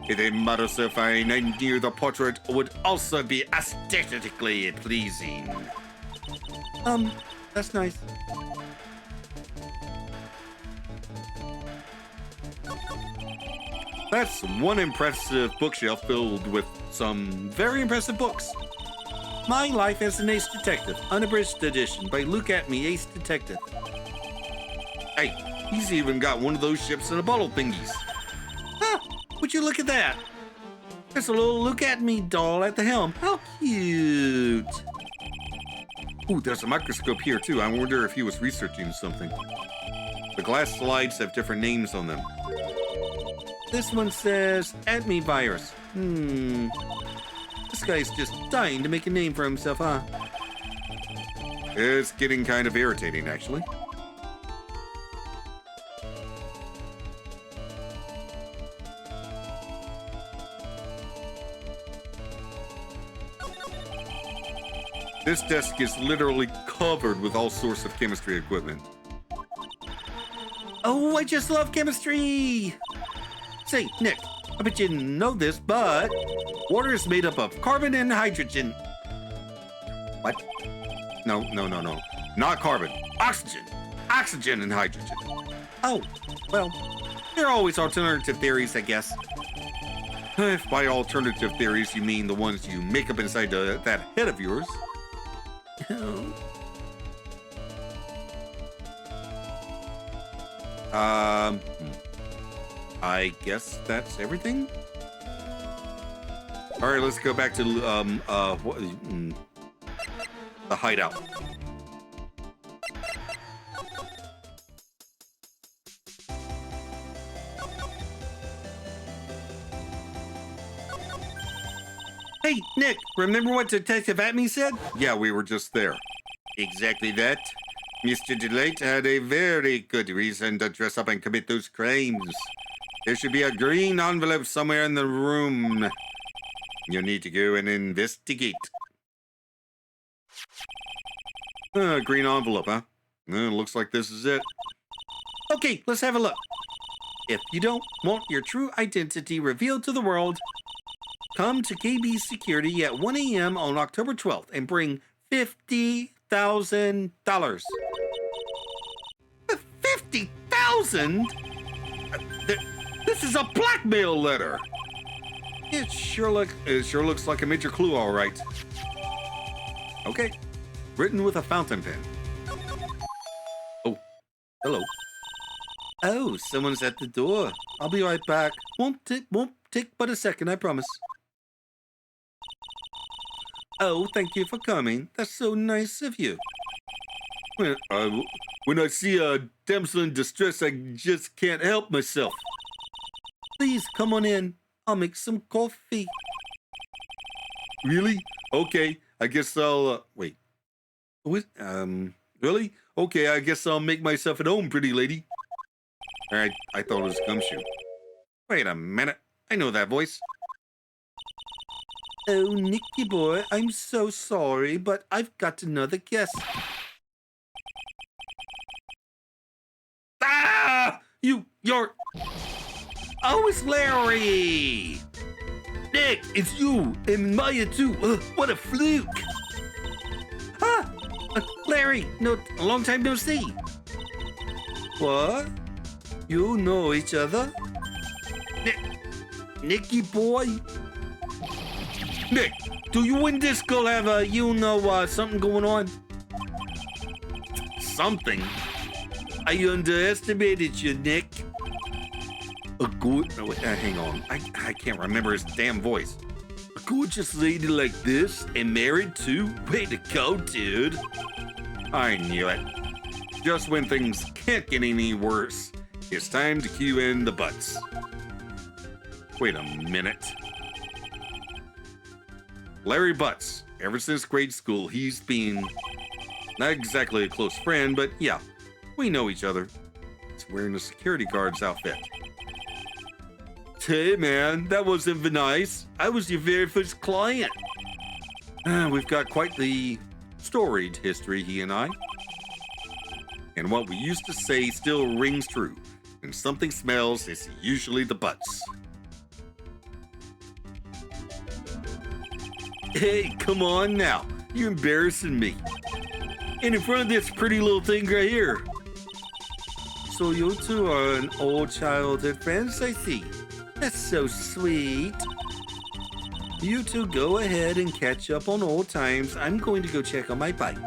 With a model so fine, I knew the portrait would also be aesthetically pleasing. That's nice. That's one impressive bookshelf filled with some very impressive books. My Life as an Ace Detective, unabridged edition by Luke Atme, Ace Detective. Hey, he's even got one of those ships in a bottle thingies. Huh, would you look at that? There's a little Luke Atme doll at the helm. How cute. Ooh, there's a microscope here too. I wonder if he was researching something. The glass slides have different names on them. This one says Atme virus. This guy's just dying to make a name for himself, huh? It's getting kind of irritating, actually. This desk is literally covered with all sorts of chemistry equipment. Oh, I just love chemistry! Say, Nick, I bet you didn't know this, but water is made up of carbon and hydrogen. What? No. Not carbon. Oxygen. Oxygen and hydrogen. Oh, well, there are always alternative theories, I guess. If by alternative theories you mean the ones you make up inside that head of yours. I guess that's everything. All right, let's go back to the hideout. Hey, Nick, remember what Detective Atme said? Yeah, we were just there. Exactly that. Mr. Delight had a very good reason to dress up and commit those crimes. There should be a green envelope somewhere in the room. You need to go and investigate. Green envelope, huh? Looks like this is it. Okay, let's have a look. If you don't want your true identity revealed to the world, come to KB Security at 1 a.m. on October 12th and bring $50,000. $50,000? This is a blackmail letter. It sure looks like a major clue, all right. Okay, written with a fountain pen. Oh, hello. Oh, someone's at the door. I'll be right back. Won't take but a second, I promise. Oh, thank you for coming. That's so nice of you. When I see a damsel in distress, I just can't help myself. Please, come on in. I'll make some coffee. Really? Okay, I guess I'll, wait. What? Really? Okay, I guess I'll make myself at home, pretty lady. Alright, I thought it was Gumshoe. Wait a minute. I know that voice. Oh, Nicky boy, I'm so sorry, but I've got another guest. Ah! You're... Oh, it's Larry! Nick, it's you, and Maya too. What a fluke! Ah! Larry, no, a long time no see. What? You know each other? Nicky boy? Nick, do you and this girl have something going on? Something? I underestimated you, Nick. A good... No, wait, hang on. I can't remember his damn voice. A gorgeous lady like this and married too? Way to go, dude. I knew it. Just when things can't get any worse, it's time to cue in the butts. Wait a minute. Larry Butts. Ever since grade school, he's been not exactly a close friend, but yeah, we know each other. He's wearing a security guard's outfit. Hey man, that wasn't nice. I was your very first client. We've got quite the storied history, he and I. And what we used to say still rings true. When something smells, it's usually the butts. Hey, come on now. You're embarrassing me. And in front of this pretty little thing right here. So you two are an old childhood friends, I see. That's so sweet. You two go ahead and catch up on old times. I'm going to go check on my bike.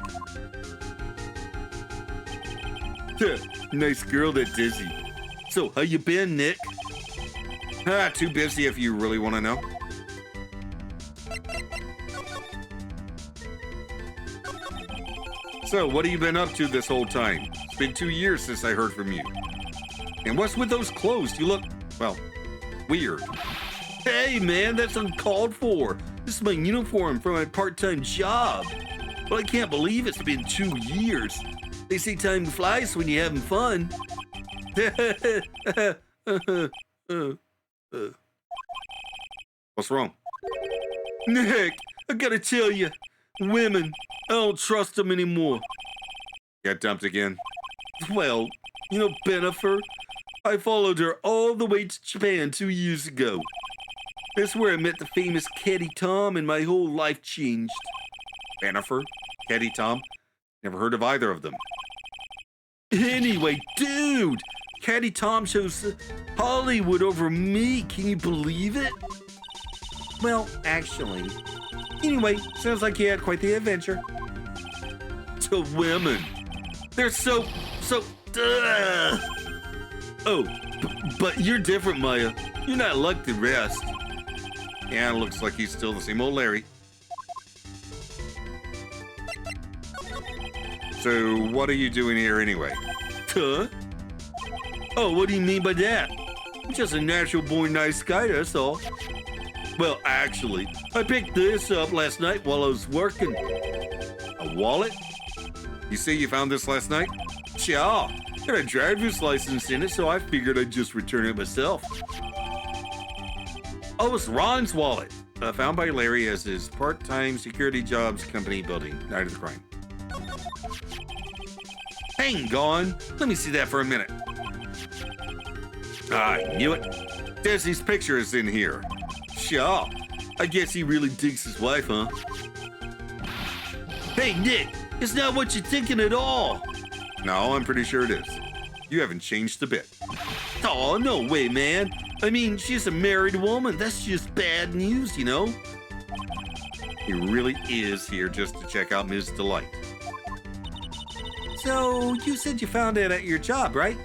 Nice girl, that Dizzy. So, how you been, Nick? Too busy if you really want to know. So, what have you been up to this whole time? It's been 2 years since I heard from you. And what's with those clothes? You look, well, weird. Hey, man, that's uncalled for. This is my uniform for my part-time job. But I can't believe it's been 2 years. They say time flies when you're having fun. What's wrong? Nick, I gotta tell you, Women, I don't trust them anymore. Get dumped again? Well, you know Bennifer? I followed her all the way to Japan 2 years ago. That's where I met the famous Caddy Tom and my whole life changed. Jennifer? Caddy Tom? Never heard of either of them. Anyway, dude, Caddy Tom chose Hollywood over me. Can you believe it? Well, actually. Anyway, sounds like you had quite the adventure. To women. They're so. Oh, but you're different, Maya. You're not like the rest. Yeah, looks like he's still the same old Larry. So, what are you doing here anyway? Huh? Oh, what do you mean by that? I'm just a natural-born nice guy, that's all. Well, actually, I picked this up last night while I was working. A wallet? You say you found this last night? Yeah, got a driver's license in it, so I figured I'd just return it myself. Oh, it's Ron's wallet. Found by Larry as his part-time security jobs company building. Night of the crime. Hang on. Let me see that for a minute. I knew it. Desi's picture is in here. Sure. I guess he really digs his wife, huh? Hey, Nick, it's not what you're thinking at all. No, I'm pretty sure it is. You haven't changed a bit. Oh, no way, man. I mean, she's a married woman. That's just bad news, you know? He really is here just to check out Ms. Delight. So, you said you found it at your job, right?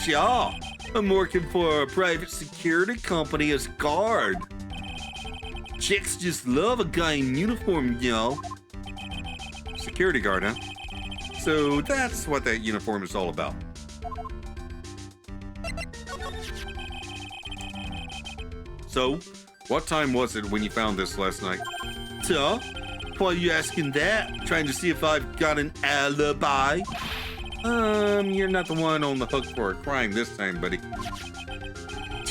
Sure. I'm working for a private security company as a guard. Chicks just love a guy in uniform, you know. Security guard, huh? So that's what that uniform is all about. So, what time was it when you found this last night? So, why are you asking that? Trying to see if I've got an alibi? You're not the one on the hook for a crime this time, buddy.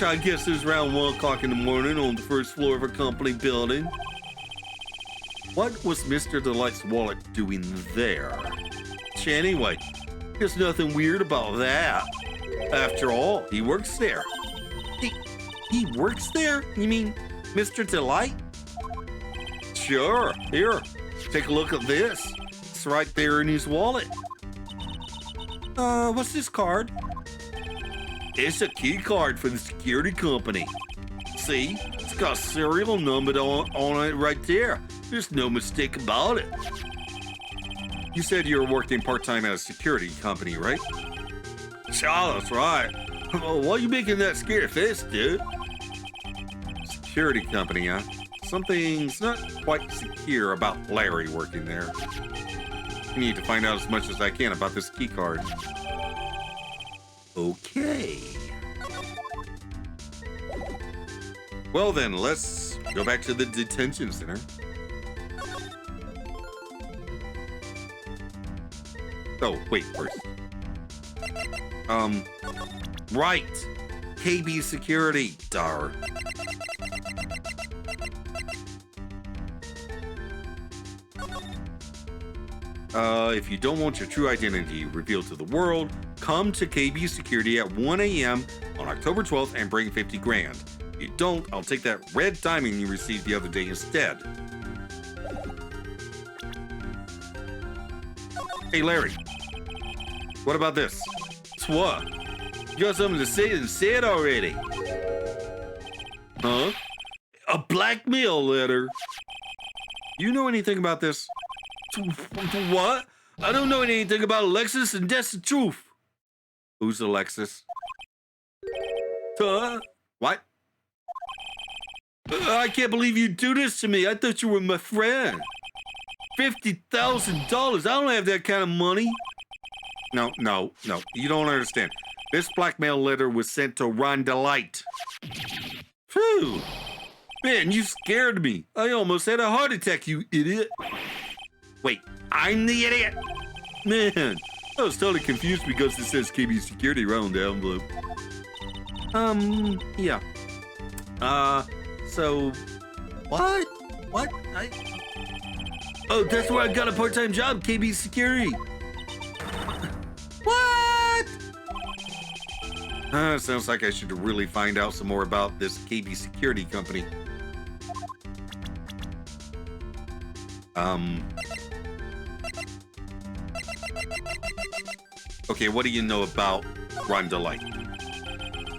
I guess it was around 1 o'clock in the morning on the first floor of a company building. What was Mr. Delight's wallet doing there? Anyway, there's nothing weird about that. After all, he works there. He works there? You mean Mr. Delight? Sure. Here, take a look at this. It's right there in his wallet. What's this card? It's a key card for the security company. See, it's got a serial number on it right there. There's no mistake about it. You said you were working part-time at a security company, right? Sure, that's right. Why are you making that scary face, dude? Security company, huh? Something's not quite secure about Larry working there. I need to find out as much as I can about this key card. Okay. Well then, let's go back to the detention center. Oh, wait, first. Right. KB Security, dar. If you don't want your true identity revealed to the world, come to KB Security at 1 a.m. on October 12th and bring 50 grand. If you don't, I'll take that red diamond you received the other day instead. Hey, Larry. What about this? What? You got something to say and say it already. Huh? A blackmail letter. You know anything about this? What? I don't know anything about Alexis, and that's the truth. Who's Alexis? Huh? What? I can't believe you do this to me. I thought you were my friend. $50,000. I don't have that kind of money. No. You don't understand. This blackmail letter was sent to Ron Delight. Phew. Man, you scared me. I almost had a heart attack, you idiot. Wait, I'm the idiot? Man, I was totally confused because it says KB Security right on the envelope. Yeah. So, what? Oh, that's where I got a part-time job, KB Security. What? Sounds like I should really find out some more about this KB Security company. Okay, what do you know about Ron Delight?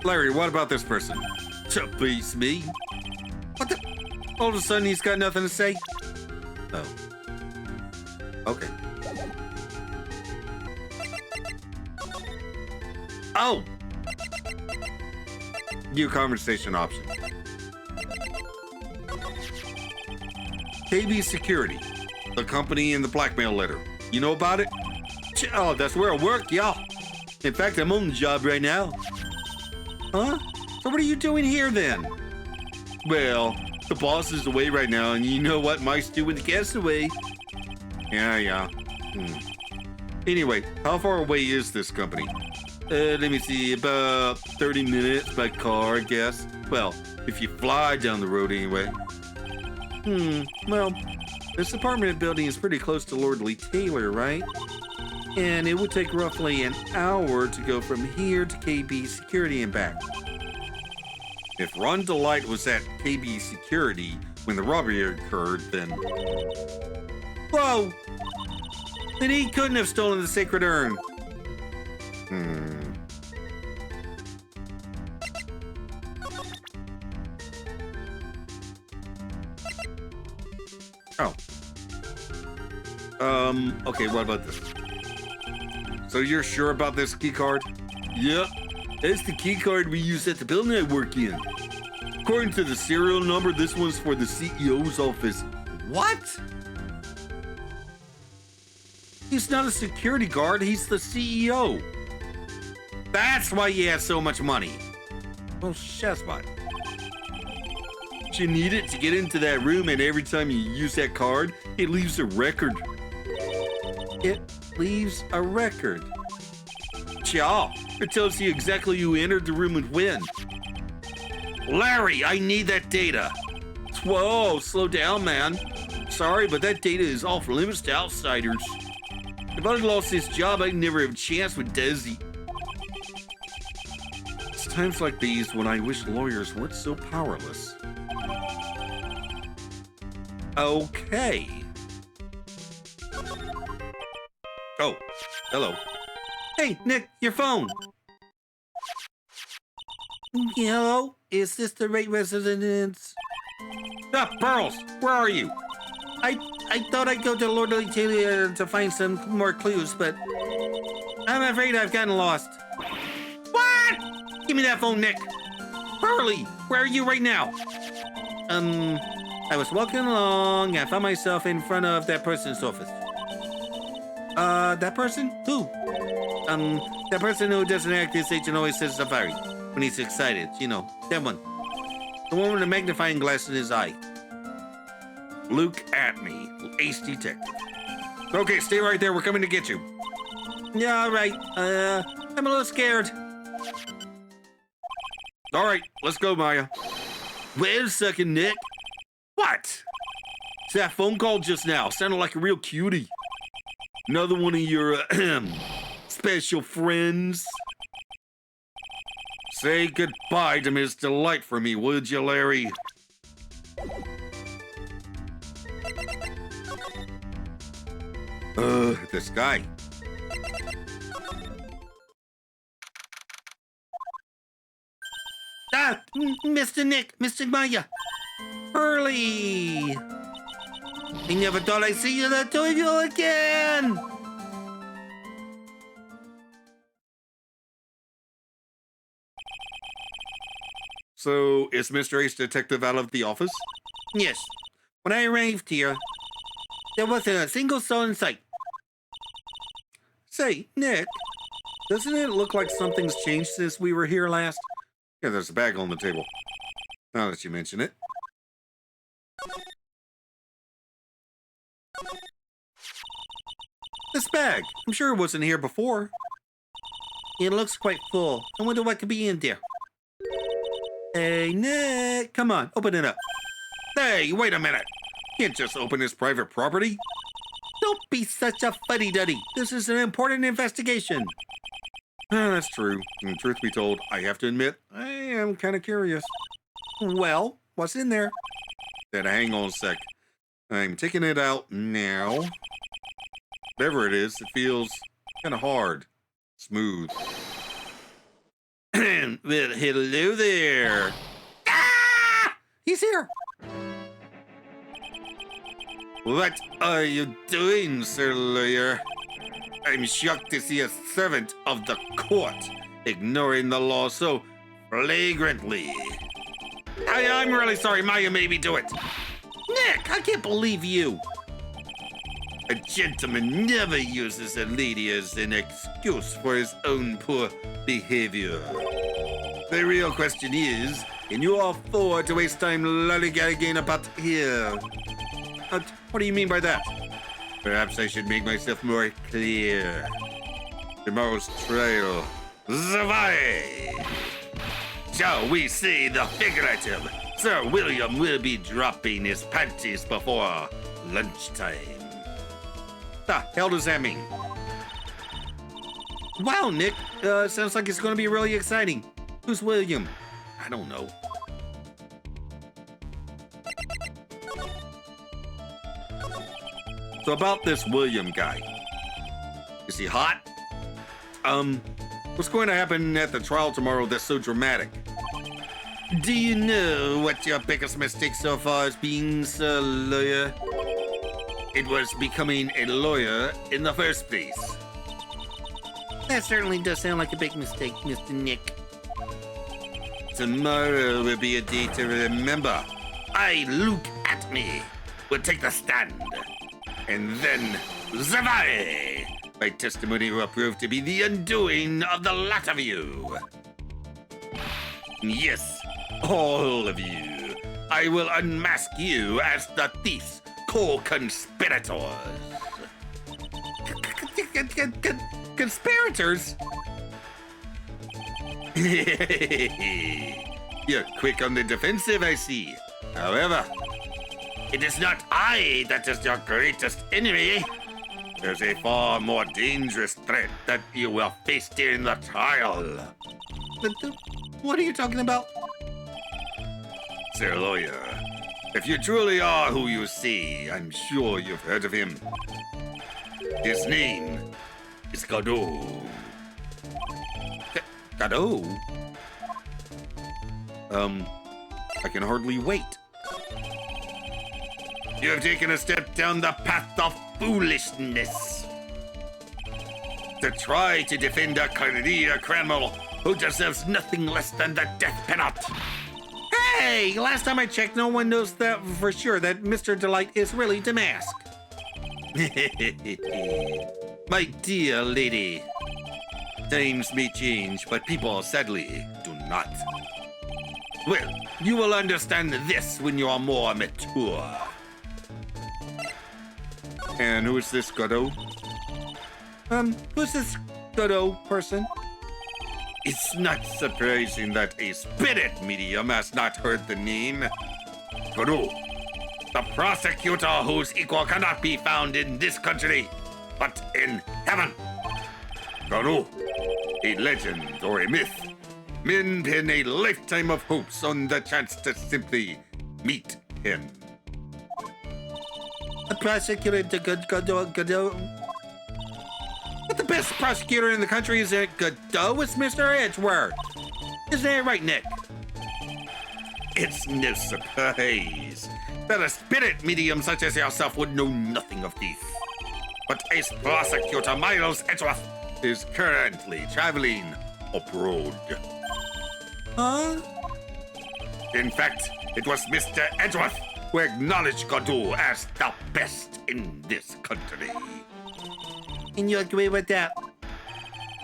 Larry, what about this person? To please me? What the? All of a sudden, he's got nothing to say? Oh. Okay. Oh! New conversation option. KB Security, the company in the blackmail letter. You know about it? Oh, that's where I work, yeah. In fact, I'm on the job right now. Huh? So what are you doing here then? Well, the boss is away right now, and you know what mice do when the cat's away. Yeah. Anyway, how far away is this company? Let me see, about 30 minutes by car, I guess. Well, if you fly down the road anyway. Well, this apartment building is pretty close to Lord Lee Taylor, right? And it would take roughly an hour to go from here to KB Security and back. If Ron Delight was at KB Security when the robbery occurred, then... Whoa! Then he couldn't have stolen the sacred urn. Okay, what about this? So you're sure about this key card? Yep, that's the key card we use at the building I work in. According to the serial number, this one's for the CEO's office. What? He's not a security guard, he's the CEO. That's why he has so much money. Well, Shazbot. You need it to get into that room, and every time you use that card, it leaves a record. It leaves a record. Yeah, it tells you exactly who entered the room and when. Larry, I need that data. Whoa, slow down, man. Sorry, but that data is off limits to outsiders. If I'd lost this job, I'd never have a chance with Desi. It's times like these when I wish lawyers weren't so powerless. Okay. Oh, hello. Hey, Nick, your phone. Hello, is this the right residence? Pearls, where are you? I thought I'd go to Lord Lee Taylor to find some more clues, but I'm afraid I've gotten lost. What? Give me that phone, Nick. Pearly, where are you right now? I was walking along and found myself in front of that person's office. That person? Who? That person who doesn't act his age and always says safari when he's excited. You know, that one. The one with the magnifying glass in his eye. Luke at me, ace detective. Okay, stay right there. We're coming to get you. Yeah, all right. I'm a little scared. All right, let's go, Maya. Wait a second, Nick. What? That phone call just now sounded like a real cutie. Another one of your special friends. Say goodbye to Miss Delight for me, would you, Larry? This guy. Mr. Nick, Mr. Maya. Early. I never thought I'd see you that joyful again. So, is Mr. Ace Detective out of the office? Yes. When I arrived here, there wasn't a single soul in sight. Say, Nick, doesn't it look like something's changed since we were here last? Yeah, there's a bag on the table. Now that you mention it. This bag. I'm sure it wasn't here before. It looks quite full. I wonder what could be in there. Hey, Nick, come on, open it up. Hey, wait a minute. You can't just open his private property. Don't be such a fuddy-duddy. This is an important investigation. That's true. And truth be told, I have to admit, I am kind of curious. Well, what's in there? Then hang on a sec. I'm taking it out now. Whatever it is, it feels kind of hard. Smooth. Well, hello there. Ah! He's here. What are you doing, Sir Lawyer? I'm shocked to see a servant of the court ignoring the law so flagrantly. I'm really sorry. Maya made me do it. Nick, I can't believe you. A gentleman never uses a lady as an excuse for his own poor behavior. The real question is, can you afford to waste time lollygagging about here? What do you mean by that? Perhaps I should make myself more clear. Tomorrow's trial. Zavai! Shall we see the figurative? Sir William will be dropping his panties before lunchtime. The hell does that mean? Wow, Nick. Sounds like it's going to be really exciting. Who's William? I don't know. So about this William guy. Is he hot? What's going to happen at the trial tomorrow that's so dramatic? Do you know what your biggest mistake so far has been, Sir Lawyer? It was becoming a lawyer in the first place. That certainly does sound like a big mistake, Mr. Nick. Tomorrow will be a day to remember. I, Luke at me, will take the stand. And then, Zavari! My testimony will prove to be the undoing of the lot of you. Yes, all of you. I will unmask you as the thieves, co-conspirators. Conspirators? You're quick on the defensive, I see. However, it is not I that is your greatest enemy. There's a far more dangerous threat that you will face during the trial. What are you talking about? Sir Lawyer, if you truly are who you see, I'm sure you've heard of him. His name is Godot. Godot? I can hardly wait. You have taken a step down the path of foolishness. To try to defend a career criminal who deserves nothing less than the death penalty. Hey, last time I checked, no one knows that for sure that Mr. Delight is really Damask. My dear lady, times may change, but people sadly do not. Well, you will understand this when you are more mature. And who is this Godot? Who's this Godot person? It's not surprising that a spirit medium has not heard the name. Godot, the prosecutor whose equal cannot be found in this country, but in heaven. Godot, a legend or a myth. Men pin a lifetime of hopes on the chance to simply meet him. The prosecutor, Godot. But the best prosecutor in the country isn't Godot, it's Mr. Edgeworth. Isn't that right, Nick? It's no surprise that a spirit medium such as yourself would know nothing of this. But Ace Prosecutor Miles Edgeworth is currently traveling abroad. Huh? In fact, it was Mr. Edgeworth who acknowledged Godot as the best in this country. And you agree with that?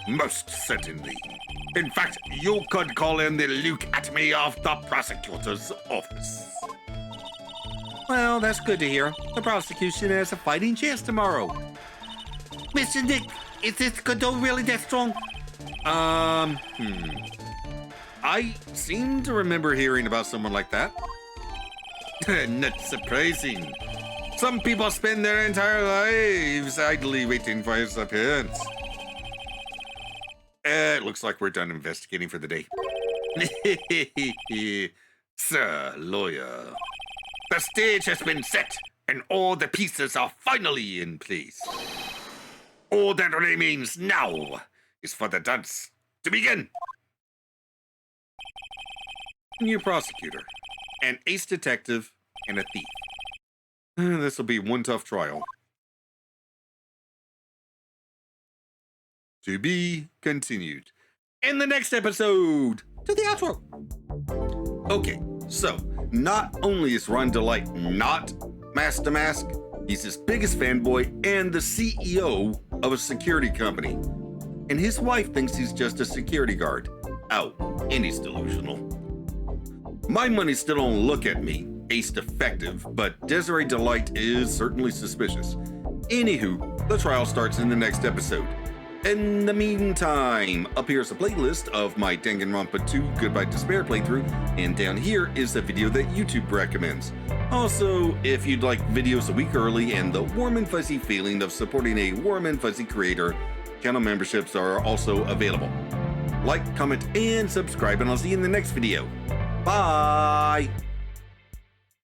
Most certainly. In fact, you could call him the Luke at me of the prosecutor's office. Well, that's good to hear. The prosecution has a fighting chance tomorrow. Mr. Nick, is this Godot really that strong? I seem to remember hearing about someone like that. Not surprising. Some people spend their entire lives idly waiting for his appearance. It looks like we're done investigating for the day. Sir, lawyer. The stage has been set, and all the pieces are finally in place. All that remains now is for the dance to begin. New prosecutor, an ace detective, and a thief. This will be one tough trial. To be continued. In the next episode, to the outro. Okay, so not only is Ron Delight not Mask to Mask, he's his biggest fanboy and the CEO of a security company. And his wife thinks he's just a security guard. Oh, and he's delusional. My money's still on Look at Me, Ace Defective, but Desiree Delight is certainly suspicious. Anywho, the trial starts in the next episode. In the meantime, up here's a playlist of my Danganronpa 2 Goodbye Despair playthrough, and down here is the video that YouTube recommends. Also, if you'd like videos a week early and the warm and fuzzy feeling of supporting a warm and fuzzy creator, channel memberships are also available. Like, comment, and subscribe, and I'll see you in the next video. Bye!